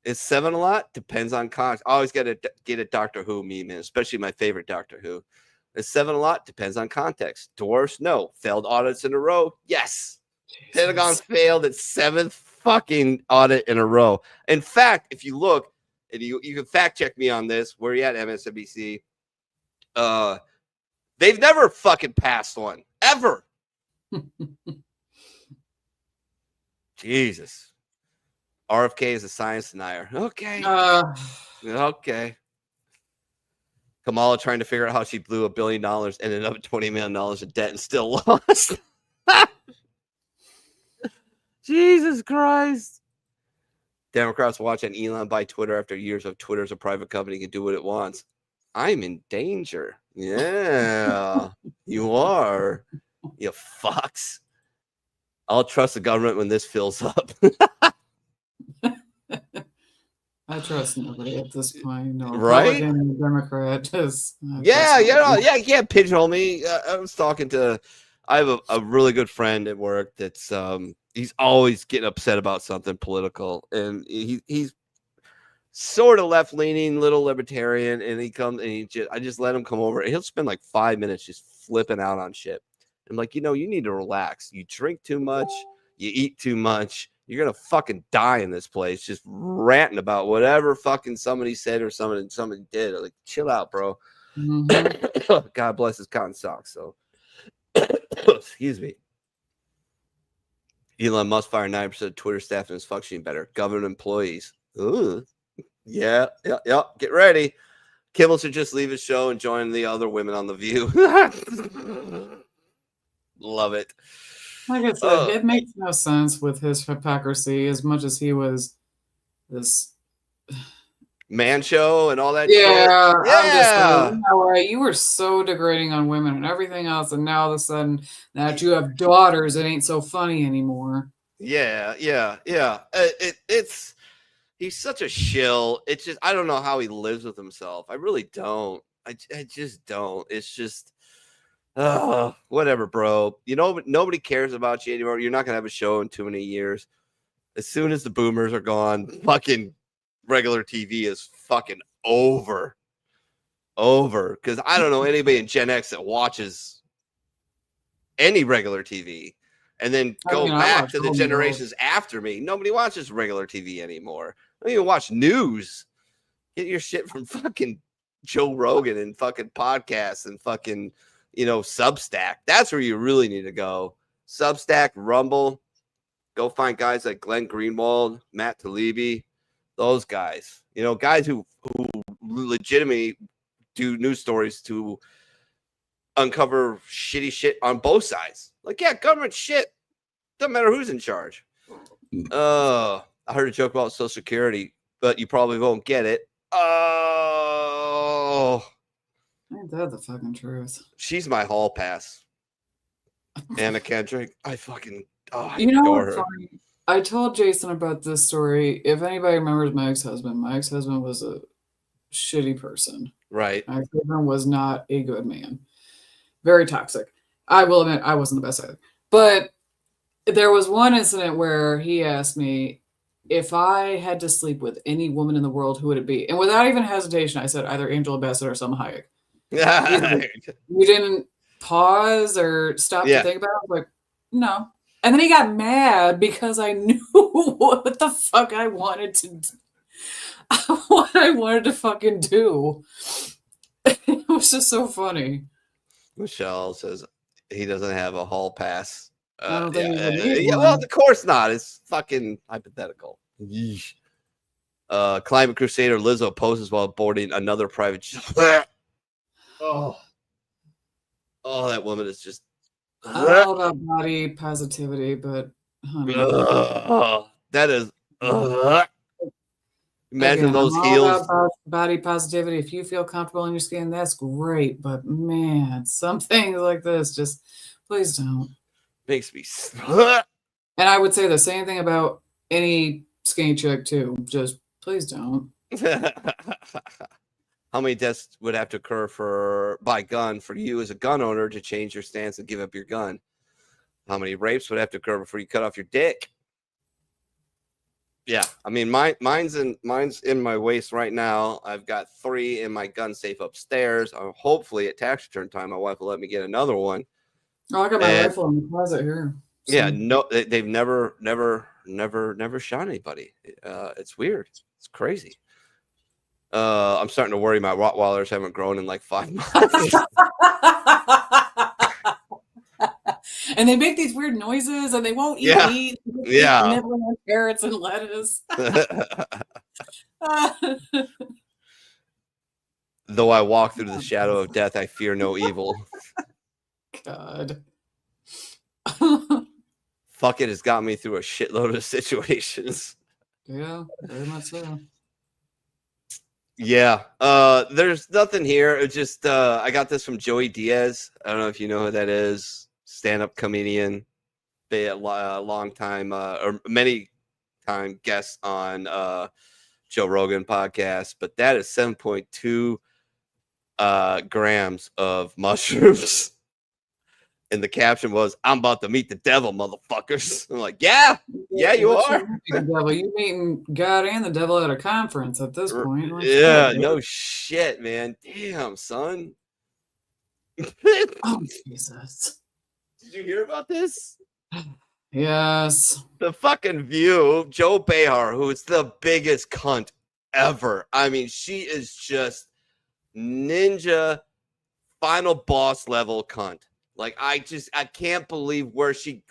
Is 7 a lot? Depends on context. I always got to get a Doctor Who meme, man, especially my favorite Doctor Who. Is 7 a lot? Depends on context. Dwarfs? No. Failed audits in a row? Yes. Jesus. Pentagon failed its 7th fucking audit in a row. In fact, if you look, and you can fact check me on this, where you at, MSNBC? They've never fucking passed one. Ever. Jesus. RFK is a science denier. Okay. Okay. Kamala trying to figure out how she blew $1 billion, ended up at $20 million in debt and still lost. Jesus Christ. Democrats watching Elon buy Twitter after years of Twitter as a private company can do what it wants. I'm in danger. Yeah, you are. You fucks. I'll trust the government when this fills up. I trust nobody at this point. No, right? Republican, Democrat. Yeah. You can't pigeonhole me. I was talking to. I have a really good friend at work that's he's always getting upset about something political, and he's sort of left leaning, little libertarian, and he comes and I just let him come over, and he'll spend like 5 minutes just flipping out on shit. I'm like, you need to relax. You drink too much, you eat too much. You're gonna fucking die in this place, just ranting about whatever fucking somebody said or somebody did. Like, chill out, bro. Mm-hmm. God bless his cotton socks. So, excuse me. Elon Musk fired 9% of Twitter staff and is functioning better. Government employees. Ooh. Yeah. Get ready. Kimmel should just leave his show and join the other women on The View. Love it. Like I said, it makes no sense with his hypocrisy as much as he was this Man Show and all that Yeah, shit. I'm just Yeah. like, you know what? You were so degrading on women and everything else, and now all of a sudden, now that you have daughters, it ain't so funny anymore. Yeah. It's he's such a shill. It's just I don't know how he lives with himself. I really don't. I just don't. It's just whatever, bro. You know, nobody cares about you anymore. You're not gonna have a show in too many years. As soon as the boomers are gone, fucking regular TV is fucking over. Because I don't know anybody in Gen X that watches any regular TV. And then go back to the generations after me. Nobody watches regular TV anymore. Don't even watch news. Get your shit from fucking Joe Rogan and fucking podcasts and fucking, Substack. That's where you really need to go. Substack, Rumble. Go find guys like Glenn Greenwald, Matt Taibbi, those guys. Guys who legitimately do news stories to uncover shitty shit on both sides. Like, yeah, government shit. Doesn't matter who's in charge. I heard a joke about Social Security, but you probably won't get it. Oh. Ain't that the fucking truth? She's my hall pass. Anna Kendrick. I fucking I You know adore what's her. funny? I told Jason about this story. If anybody remembers my ex-husband was a shitty person. Right. My ex-husband was not a good man. Very toxic. I will admit I wasn't the best either. But there was one incident where he asked me if I had to sleep with any woman in the world, who would it be? And without even hesitation, I said either Angela Bassett or Salma Hayek. You didn't pause or stop to think about it? I was like, no. And then he got mad because I knew what the fuck I wanted to do. What I wanted to fucking do. It was just so funny. Michelle says he doesn't have a hall pass. I don't think he would need well, one. of course not. It's fucking hypothetical. Yeesh. Climate Crusader Lizzo poses while boarding another private jet. Oh, that woman is just. I don't know about body positivity, but honey. That is. Imagine Again, those I'm all heels. about body positivity. If you feel comfortable in your skin, that's great. But man, some things like this, just please don't. Makes me. And I would say the same thing about any skinny chick too. Just please don't. How many deaths would have to occur by gun for you as a gun owner to change your stance and give up your gun? How many rapes would have to occur before you cut off your dick? Yeah, I mean, mine's in my waist right now. I've got 3 in my gun safe upstairs. Hopefully, at tax return time, my wife will let me get another one. Oh, I got my rifle in the closet here. So. Yeah, no, they've never shot anybody. It's weird. It's crazy. I'm starting to worry my Rottweilers haven't grown in like 5 months. And they make these weird noises and they won't eat meat. Yeah. Nibbling on carrots and lettuce. Though I walk through the shadow of death, I fear no evil. God. Fuck it has got me through a shitload of situations. Yeah, very much so. Yeah. There's nothing here. It's just I got this from Joey Diaz. I don't know if you know who that is. Stand-up comedian. They a long time or many time guest on Joe Rogan podcast, but that is 7.2 grams of mushrooms. And the caption was, "I'm about to meet the devil, motherfuckers." I'm like, yeah, you are. You meeting God and the devil at a conference at this point. Like, yeah, no shit, man. Damn, son. Oh, Jesus. Did you hear about this? Yes. The fucking View, Joe Behar, who is the biggest cunt ever. I mean, she is just ninja final boss level cunt. Like, I can't believe where she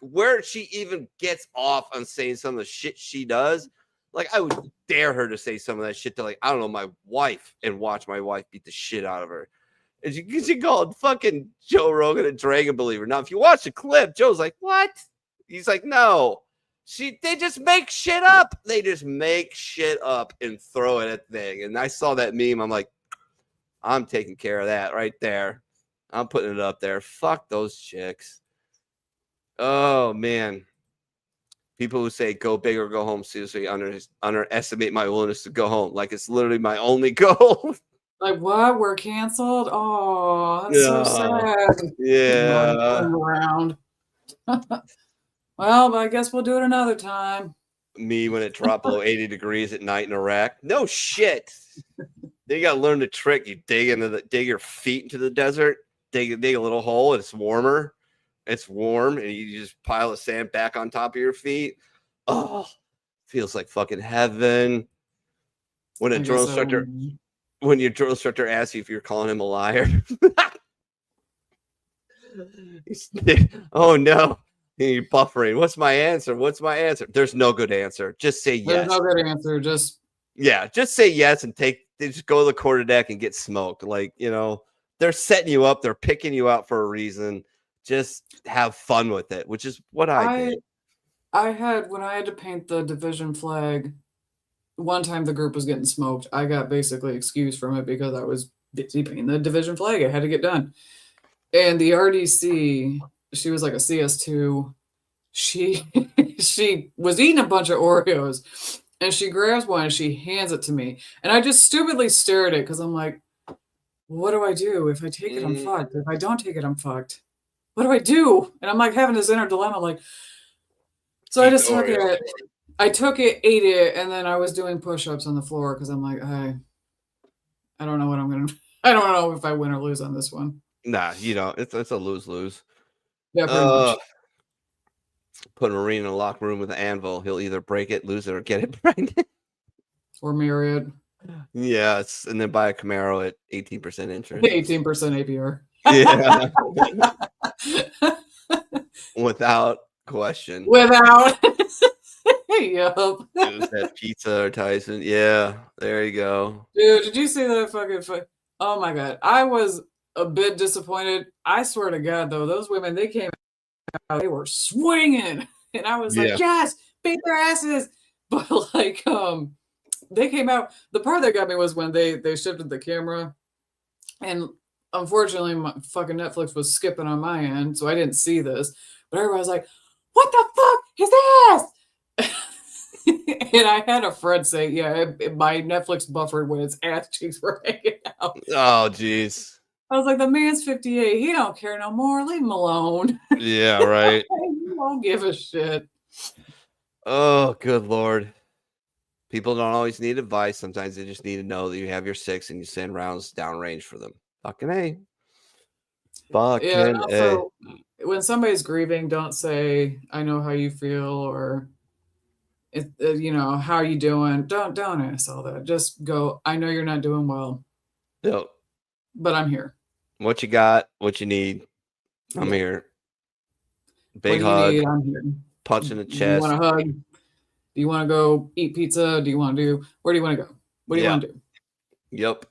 even gets off on saying some of the shit she does. Like, I would dare her to say some of that shit to, like, I don't know, my wife, and watch my wife beat the shit out of her. And she called fucking Joe Rogan a dragon believer. Now, if you watch the clip, Joe's like, what? He's like, no. They just make shit up. They just make shit up and throw it at the thing. And I saw that meme. I'm like, I'm taking care of that right there. I'm putting it up there. Fuck those chicks. Oh, man. People who say go big or go home seriously underestimate my willingness to go home. Like it's literally my only goal. Like what? We're canceled? Oh, that's so sad. Yeah. Around. Well, I guess we'll do it another time. Me when it dropped below 80 degrees at night in Iraq. No shit. Then you gotta learn the trick. You dig your feet into the desert, dig a little hole, and it's warmer. It's warm, and you just pile of sand back on top of your feet. Oh, feels like fucking heaven. When your drill instructor asks you if you're calling him a liar. Oh no. You're buffering. What's my answer? There's no good answer. Just say yes. There's no good answer. Just say yes and just go to the quarterdeck and get smoked. Like, they're setting you up. They're picking you out for a reason. Just have fun with it, which is what I did. When I had to paint the division flag, one time the group was getting smoked. I got basically excused from it because I was busy painting the division flag. I had to get done. And the RDC, she was like a CS2. She was eating a bunch of Oreos, and she grabs one and she hands it to me. And I just stupidly stare at it because I'm like, what do I do? If I take it, I'm fucked. If I don't take it, I'm fucked. What do I do? And I'm like having this inner dilemma. Like, so I just took it. I took it, ate it, and then I was doing push-ups on the floor because I'm like, I don't know what I'm gonna. I don't know if I win or lose on this one. Nah, it's a lose-lose. Yeah, pretty much. Put a Marine in a locker room with an anvil. He'll either break it, lose it, or get it pregnant. Or marry it. Yes, and then buy a Camaro at 18% interest. 18% APR. Yeah. Without question. Without. Yup. It was that pizza or Tyson. Yeah, there you go. Dude, did you see that fucking oh my God. I was a bit disappointed. I swear to God, though, those women, they came out, they were swinging. And I was like, yes, beat their asses. But like, they came out. The part that got me was when they shifted the camera. And unfortunately, my fucking Netflix was skipping on my end, so I didn't see this. But everybody was like, what the fuck is this? And I had a friend say, yeah, my Netflix buffered when its ass cheeks were hanging out. Oh, jeez. I was like, the man's 58. He don't care no more. Leave him alone. Yeah, right. He won't give a shit. Oh, good Lord. People don't always need advice. Sometimes they just need to know that you have your 6 and you send rounds downrange for them. Fucking A. Yeah, also, when somebody's grieving, don't say, I know how you feel, or how you doing? Don't ask all that. Just go, I know you're not doing well. No. But I'm here. What you got, what you need. I'm here. Big What do you hug. need? I'm here. Punch in the chest. Do you want a hug? Do you want to go eat pizza? Where do you want to go? What do you want to do? Yep.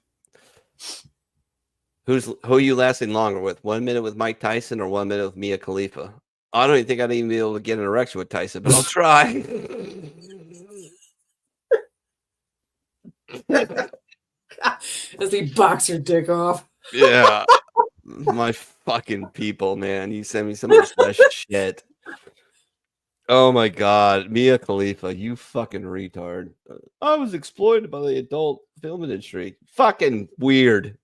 Who are you lasting longer with? 1 minute with Mike Tyson or 1 minute with Mia Khalifa? I don't even think I'd even be able to get an erection with Tyson, but I'll try. As he box your dick off. Yeah. My fucking people, man. You send me some of this best shit. Oh my God. Mia Khalifa, you fucking retard. I was exploited by the adult film industry. Fucking weird.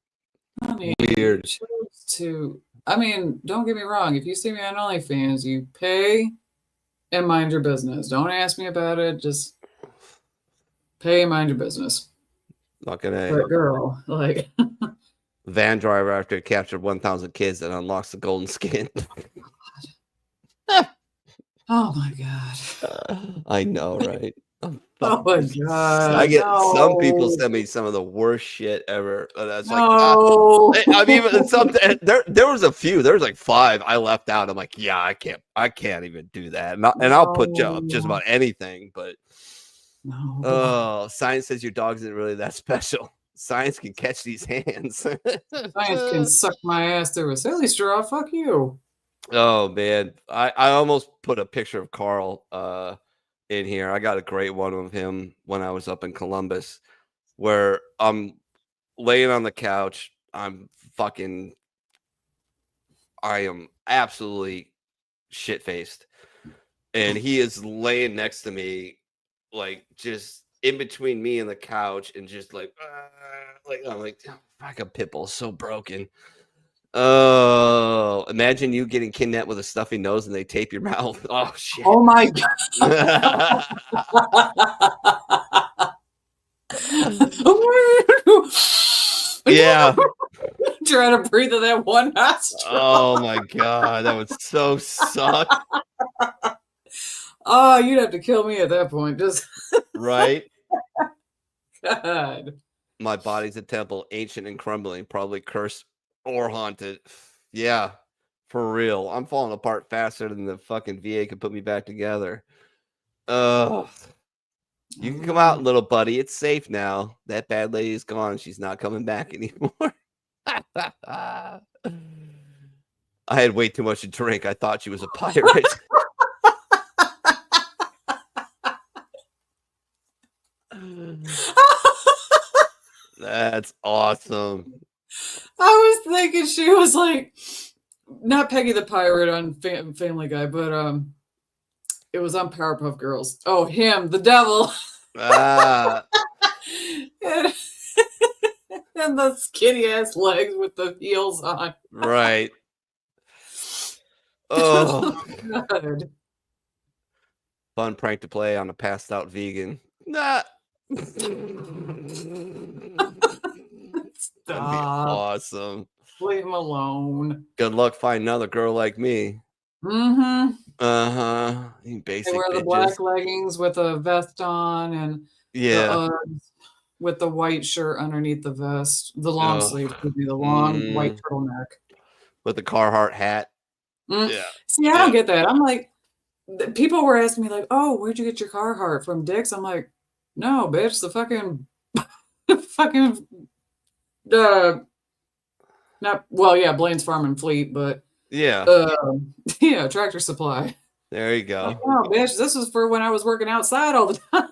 Weird. Don't get me wrong. If you see me on OnlyFans, you pay and mind your business. Don't ask me about it. Just pay and mind your business. Fucking A. But girl, like van driver after it captured 1,000 kids and unlocks the golden skin. Oh my God. I know, right? Oh my God. I get some people send me some of the worst shit ever. That's like, I mean, there was a few. There was like 5 I left out. I'm like, yeah, I can't even do that. And I'll put up just about anything. But science says your dog isn't really that special. Science can catch these hands. Science can suck my ass through a silly straw. Fuck you. Oh man, I almost put a picture of Carl in here. I got a great one of him when I was up in Columbus, where I'm laying on the couch. I am absolutely shit-faced. And he is laying next to me, like just in between me and the couch, and just like I'm like, fuck, a pit bull so broken. Oh, imagine you getting kidnapped with a stuffy nose and they tape your mouth. Oh shit. Oh my god. Yeah. Trying to breathe in that one nostril. Oh my god, that would so suck. Oh, you'd have to kill me at that point. Just right. God. My body's a temple, ancient and crumbling, probably cursed or haunted. Yeah, for real. I'm falling apart faster than the fucking VA can put me back together. Ugh. You can come out, little buddy. It's safe now. That bad lady is gone. She's not coming back anymore. I had way too much to drink. I thought she was a pirate. That's awesome. I was thinking she was like, not Peggy the Pirate on Family Guy, but it was on Powerpuff Girls. Oh, him, the devil. Ah. And the skinny ass legs with the heels on. Right. Oh, God. Fun prank to play on a passed out vegan. Nah. That'd be awesome. Leave him alone. Good luck finding another girl like me. Mm-hmm. Uh-huh. You basic They wear the bitches. black leggings with a vest on, and Yeah. the Uggs with the white shirt underneath the vest, the long sleeve, the long white turtleneck with the Carhartt hat. Yeah. See, I don't get that. I'm like, people were asking me like, "Oh, where'd you get your Carhartt from, Dick's?" I'm like, "No, bitch, the fucking, not well, yeah, Blaine's Farm and Fleet, but yeah, yeah, Tractor Supply." There you go. Like, oh, bitch, this was for when I was working outside all the time.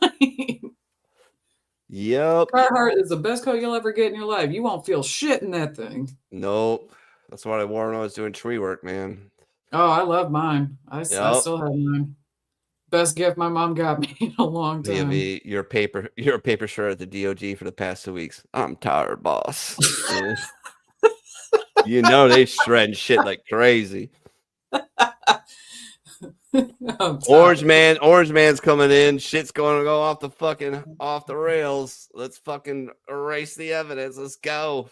Yep. Carhartt is the best coat you'll ever get in your life. You won't feel shit in that thing. Nope. That's what I wore when I was doing tree work, man. Oh, I love mine. I still have mine. Best gift my mom got me in a long time. Your paper shirt at the DOG for the past 2 weeks. I'm tired, boss. You know they shred shit like crazy. Orange Man's coming in. Shit's going to go off the rails. Let's fucking erase the evidence. Let's go.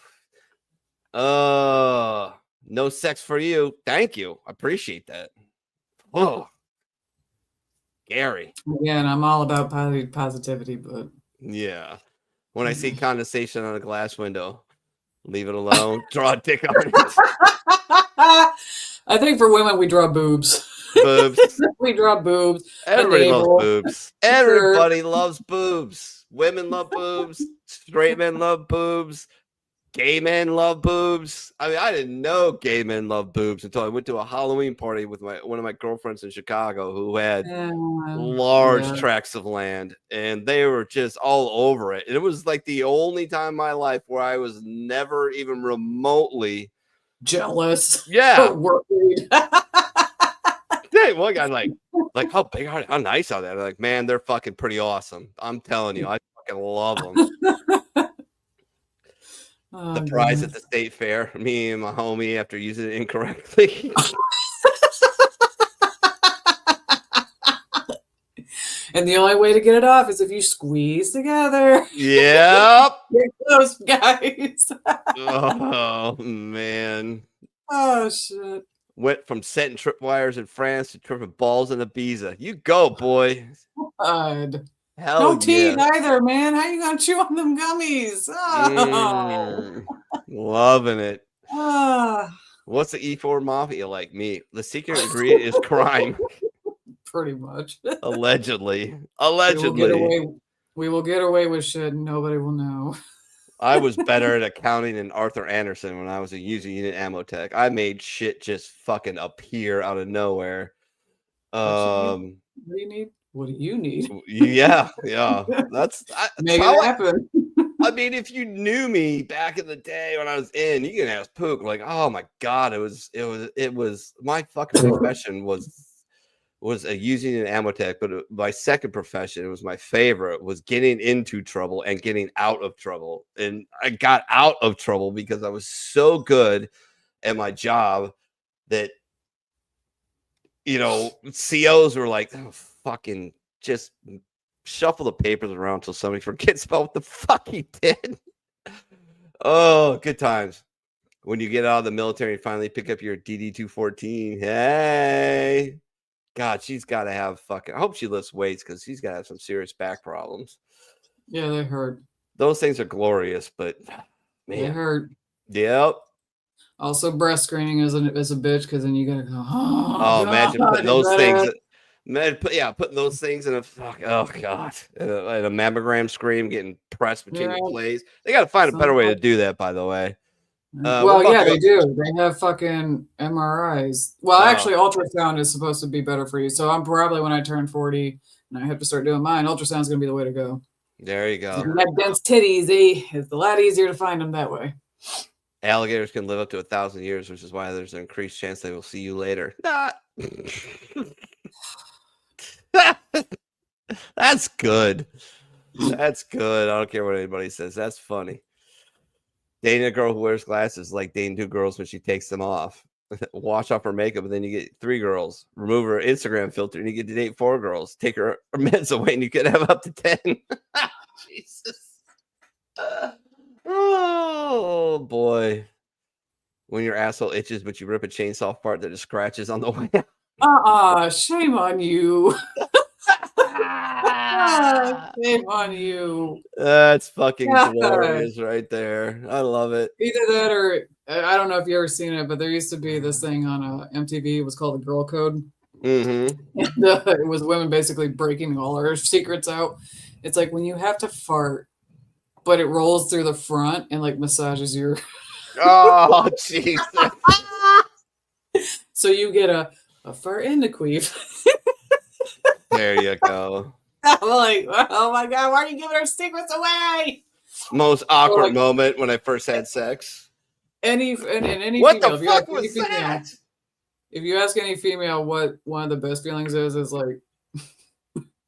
No sex for you. Thank you. I appreciate that. Oh, Gary. Again, I'm all about positivity, but yeah. When I see condensation on a glass window, leave it alone. Draw a dick on it. I think for women, we draw boobs. Boobs. We draw boobs. Everybody loves boobs. Everybody loves boobs. Women love boobs. Straight men love boobs. Gay men love boobs. I mean, I didn't know gay men love boobs until I went to a Halloween party with one of my girlfriends in Chicago who had large tracts of land, and they were just all over it. And it was like the only time in my life where I was never even remotely jealous. Yeah. Worried. Hey, one guy like how big are they? How nice are they? They're like, man, they're fucking pretty awesome. I'm telling you, I fucking love them. The prize at the state fair, me and my homie after using it incorrectly. And the only way to get it off is if you squeeze together. Yep. Get close, guys. Oh, man. Oh, shit. Went from setting tripwires in France to tripping balls in Ibiza. You go, boy. God. Hell no teeth yeah. either, man. How you gonna chew on them gummies? Oh. Loving it. What's the E4 mafia like? Me. The secret ingredient is crime. Pretty much. Allegedly. We will get away with shit and nobody will know. I was better at accounting than Arthur Anderson when I was a user unit ammo tech. I made shit just fucking appear out of nowhere. What do you need? what do you need? Yeah. That's Make it happen. I mean, if you knew me back in the day when I was in, you can ask Pook, like, oh my God, it was my fucking profession was using an Amotech, but my second profession, it was my favorite, was getting into trouble and getting out of trouble. And I got out of trouble because I was so good at my job that, you know, COs were like, oh, fucking just shuffle the papers around until somebody forgets about what the fuck he did. Oh, good times. When you get out of the military and finally pick up your DD-214. Hey. God, she's got to have fucking... I hope she lifts weights because she's got to have some serious back problems. Yeah, they hurt. Those things are glorious, but man. They hurt. Yep. Also, breast screening is a bitch because then you gotta go. Oh, imagine putting those things. Putting those things in a oh god, in a mammogram screen, getting pressed between the plates. They got to find a better way to do that. By the way. Well, yeah, they do. They have fucking MRIs. Well, actually, ultrasound is supposed to be better for you. So I'm probably, when I turn 40 and I have to start doing mine, ultrasound is gonna be the way to go. There you go. If you have dense titties, it's a lot easier to find them that way. Alligators can live up to 1,000 years, which is why there's an increased chance they will see you later. Not. That's good. That's good. I don't care what anybody says. That's funny. Dating a girl who wears glasses like dating two girls when she takes them off. Wash off her makeup, and then you get 3 girls. Remove her Instagram filter, and you get to date 4 girls. Take her meds away, and you could have up to 10. Jesus. Oh boy. When your asshole itches, but you rip a chainsaw apart that it scratches on the way out. Shame on you. Shame on you. That's fucking glorious right there. I love it. Either that or I don't know if you ever seen it, but there used to be this thing on MTV. It was called the Girl Code. Mm-hmm. And, it was women basically breaking all her secrets out. It's like when you have to fart, but it rolls through the front and like massages your. Oh, Jesus. So you get a fart and a queef. There you go. I'm like, oh my God, why are you giving our secrets away? Most awkward moment when I first had sex. Any what female, the fuck was that? If you ask any female what one of the best feelings is like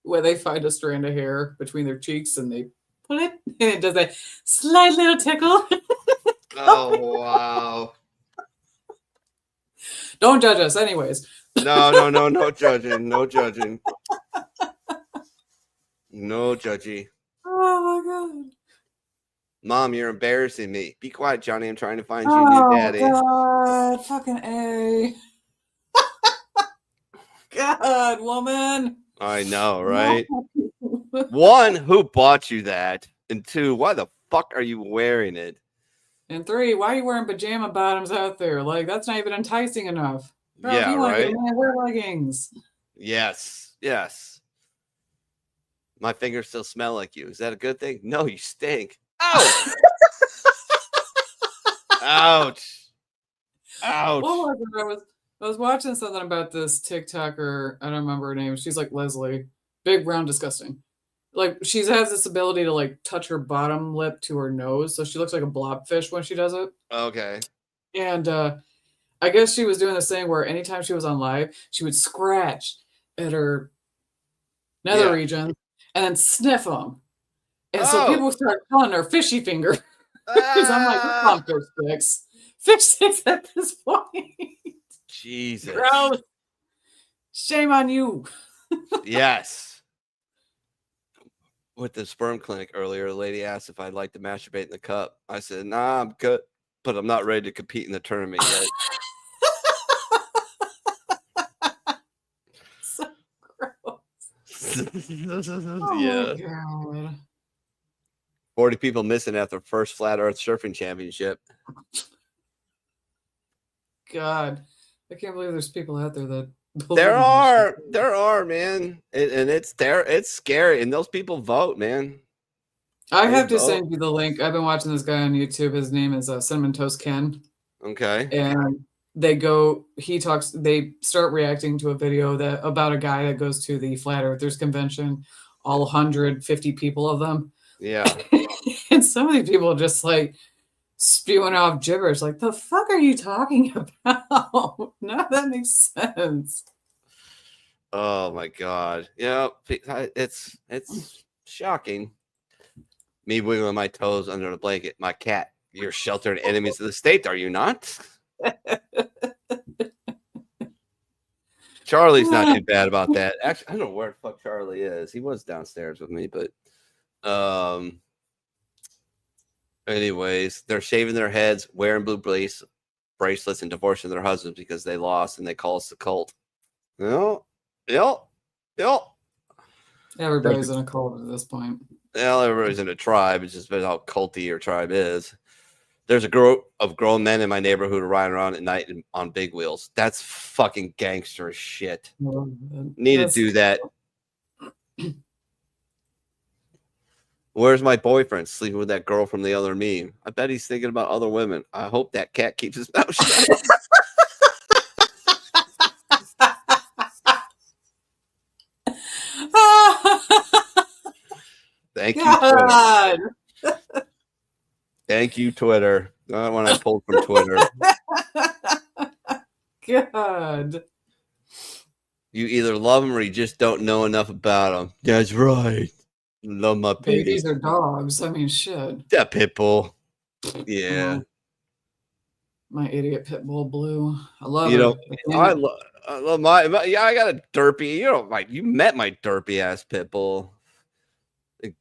where they find a strand of hair between their cheeks and they pull it and it does that slight little tickle. Oh, wow. Don't judge us anyways. No judging. No judging. No judgy. Oh my God. Mom, you're embarrassing me. Be quiet, Johnny. I'm trying to find you a new daddy. God, fucking A. God, woman. I know, right? 1, who bought you that? And 2, why the fuck are you wearing it? And 3, why are you wearing pajama bottoms out there? Like, that's not even enticing enough. Bro, Yeah, if you want to right? get a man, wear leggings. Yes. My fingers still smell like you. Is that a good thing? No, you stink. Ouch! Ouch! Ouch! Oh my God, I was watching something about this TikToker. I don't remember her name. She's like Leslie, big, brown, disgusting. Like she has this ability to like touch her bottom lip to her nose, so she looks like a blobfish when she does it. Okay. And I guess she was doing this thing where anytime she was on live, she would scratch at her nether region and then sniff them. And so people start calling her fishy finger. Because I'm like, we're on fish sticks. Fish sticks at this point. Jesus. Gross. Shame on you. Yes. With the sperm clinic earlier, a lady asked if I'd like to masturbate in the cup. I said, nah, I'm good, but I'm not ready to compete in the tournament yet. So gross. Yeah. Oh my God. 40 people missing at their first flat earth surfing championship. God. I can't believe there's people out there that There are, man. And it's there. It's scary. And those people vote, man. I have to send you the link. I've been watching this guy on YouTube. His name is Cinnamon Toast Ken. Okay. And they start reacting to a video about a guy that goes to the Flat Earthers convention, all 150 people of them. Yeah. And some of these people are just like spewing off gibberish. Like, the fuck are you talking about? No, that makes sense. Oh my God. Yeah, it's shocking. Me wiggling my toes under the blanket. My cat. You're sheltered enemies of the state, are you not? Charlie's not too bad about that. Actually, I don't know where the fuck Charlie is. He was downstairs with me, but anyways, they're shaving their heads, wearing blue bracelets, and divorcing their husbands because they lost, and they call us the cult. Yep. Everybody's in a cult at this point. Well, everybody's in a tribe. It's just how culty your tribe is. There's a group of grown men in my neighborhood riding around at night on big wheels. That's fucking gangster shit. Need to do that. Where's my boyfriend sleeping with that girl from the other meme? I bet he's thinking about other women. I hope that cat keeps his mouth shut. Thank you, Twitter. Thank you, Twitter. Not when I pulled from Twitter. God. You either love them or you just don't know enough about them. That's right. Love my babies. Babies are dogs. I mean, shit. That pit bull. Yeah. My idiot pit bull Blue. I love you her. know, I love my yeah. I got a derpy. You met my derpy ass pit bull.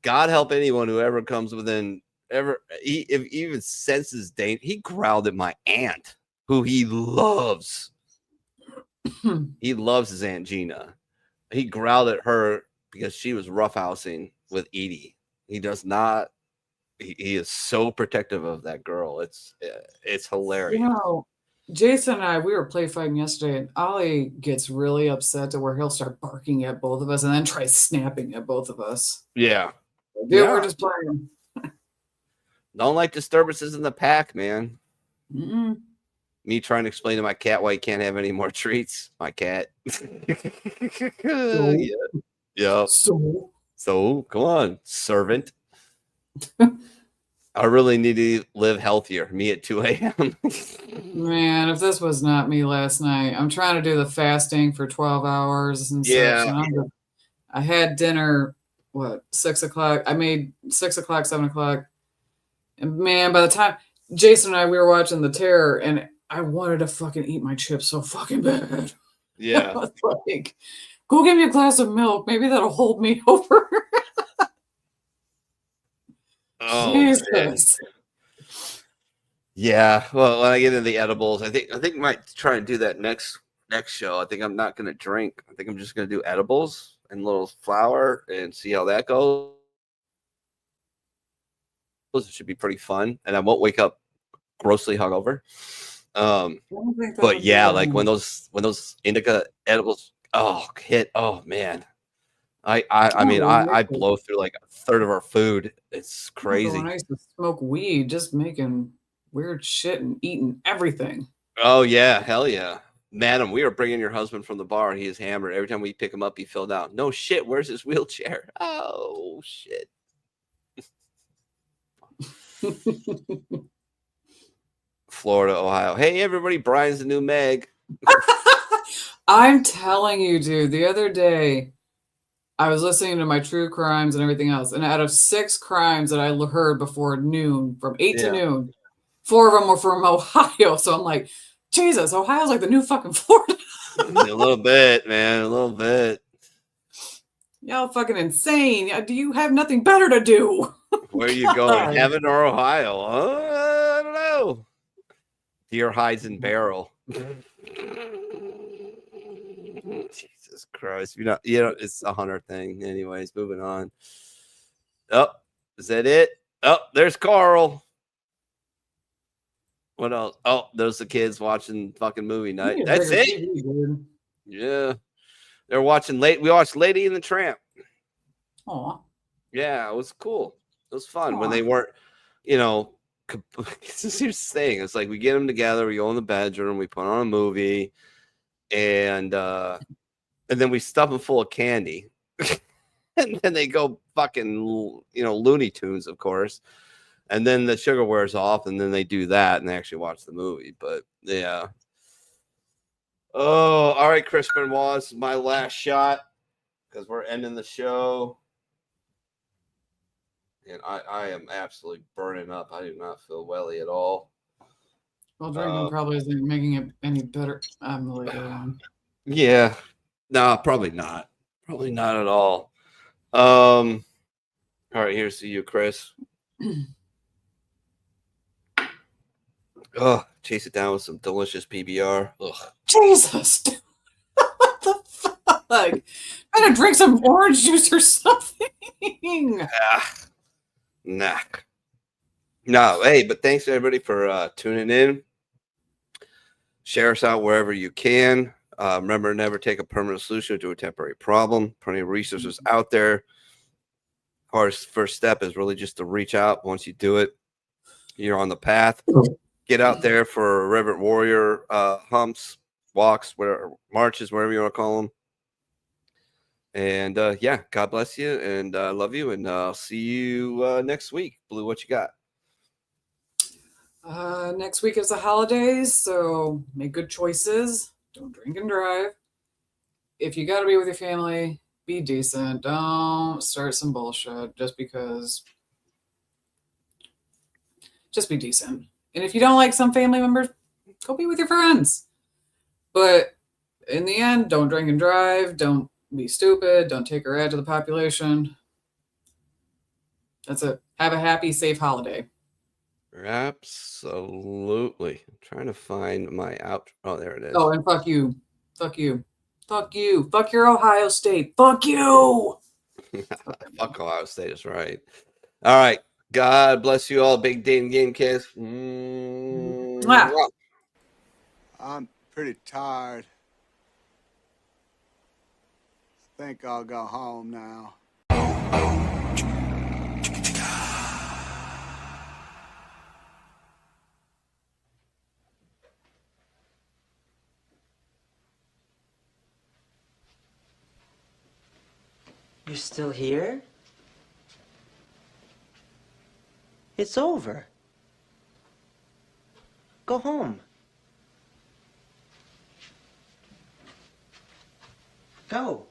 God help anyone who ever comes within if even senses danger. He growled at my aunt, who he loves. He loves his Aunt Gina. He growled at her because she was roughhousing with Edie. He does not. He is so protective of that girl. It's hilarious. You know, Jason and I, we were play fighting yesterday, and Ollie gets really upset to where he'll start barking at both of us and then try snapping at both of us. Yeah. Dude, we're just playing. Don't like disturbances in the pack, man. Mm-mm. Me trying to explain to my cat why he can't have any more treats. My cat. Yeah. So come on, servant. I really need to live healthier. Me at 2 a.m. Man, if this was not me last night, I'm trying to do the fasting for 12 hours and such. And I had dinner, 6 o'clock? I made 6 o'clock, 7 o'clock. And man, by the time Jason and I, we were watching The Terror, and I wanted to fucking eat my chips so fucking bad. Yeah. I was like, go get me a glass of milk. Maybe that'll hold me over. Oh, Jesus. man. Yeah. Well, when I get into the edibles, I think I might try and do that next show. I think I'm not going to drink. I think I'm just going to do edibles and a little flour and see how that goes. It should be pretty fun, and I won't wake up grossly hungover. But yeah, like when those indica edibles hit, oh man. I mean, I blow through like a third of our food. It's crazy. When I used to smoke weed, just making weird shit and eating everything. Oh yeah, hell yeah. Madam, we are bringing your husband from the bar. He is hammered. Every time we pick him up, he filled out. No shit, where's his wheelchair? Oh shit. Florida, Ohio. Hey everybody, Brian's the new Meg. I'm telling you, dude, the other day I was listening to my true crimes and everything else, and out of 6 crimes that I heard before noon, from 8 to noon, 4 of them were from Ohio. So I'm like, Jesus, Ohio's like the new fucking Florida. A little bit, man, a little bit. Y'all fucking insane. Do you have nothing better to do? Where are you going, heaven or Ohio? I don't know. Deer hides in barrel. Jesus Christ. It's a hunter thing. Anyways, moving on. Oh, is that it? Oh, there's Carl. What else? Oh, those the kids watching fucking movie night. That's it. TV, yeah. They're watching we watched Lady and the Tramp. Aw. Yeah, it was cool. It was fun when they weren't, it's the serious thing. It's like we get them together, we go in the bedroom, we put on a movie, and then we stuff them full of candy. And then they go fucking, Looney Tunes, of course. And then the sugar wears off, and then they do that, and they actually watch the movie. But yeah. Oh, all right, Chris Benoit, this is my last shot because we're ending the show. And I am absolutely burning up. I do not feel welly at all. Well, drinking probably isn't making it any better. I'm later on. Yeah. No, probably not. Probably not at all. All right, here's to you, Chris. Oh, chase it down with some delicious PBR. Ugh. Jesus. What the fuck? I'm gonna drink some orange juice or something. Nah. No, hey, but thanks everybody for tuning in. Share us out wherever you can. Remember, never take a permanent solution to a temporary problem. Plenty of resources out there. Our first step is really just to reach out. Once you do it, you're on the path. Get out there for Reverend Warrior humps, walks, whatever, marches, whatever you want to call them. And yeah, God bless you, and I love you, and I'll see you next week. Blue, what you got? Next week is the holidays, so make good choices. Don't drink and drive. If you got to be with your family, be decent. Don't start some bullshit just because. Just be decent. And if you don't like some family members, go be with your friends. But in the end, don't drink and drive. Don't be stupid. Don't take her out to the population. That's it. Have a happy, safe holiday. Absolutely. I'm trying to find my out. Oh, there it is. Oh, and fuck you. Fuck you. Fuck you. Fuck your Ohio State. Fuck you. Fuck Ohio State is right. All right. God bless you all. Big Dane game kiss. I'm pretty tired. Think I'll go home now. You're still here? It's over. Go home. Go.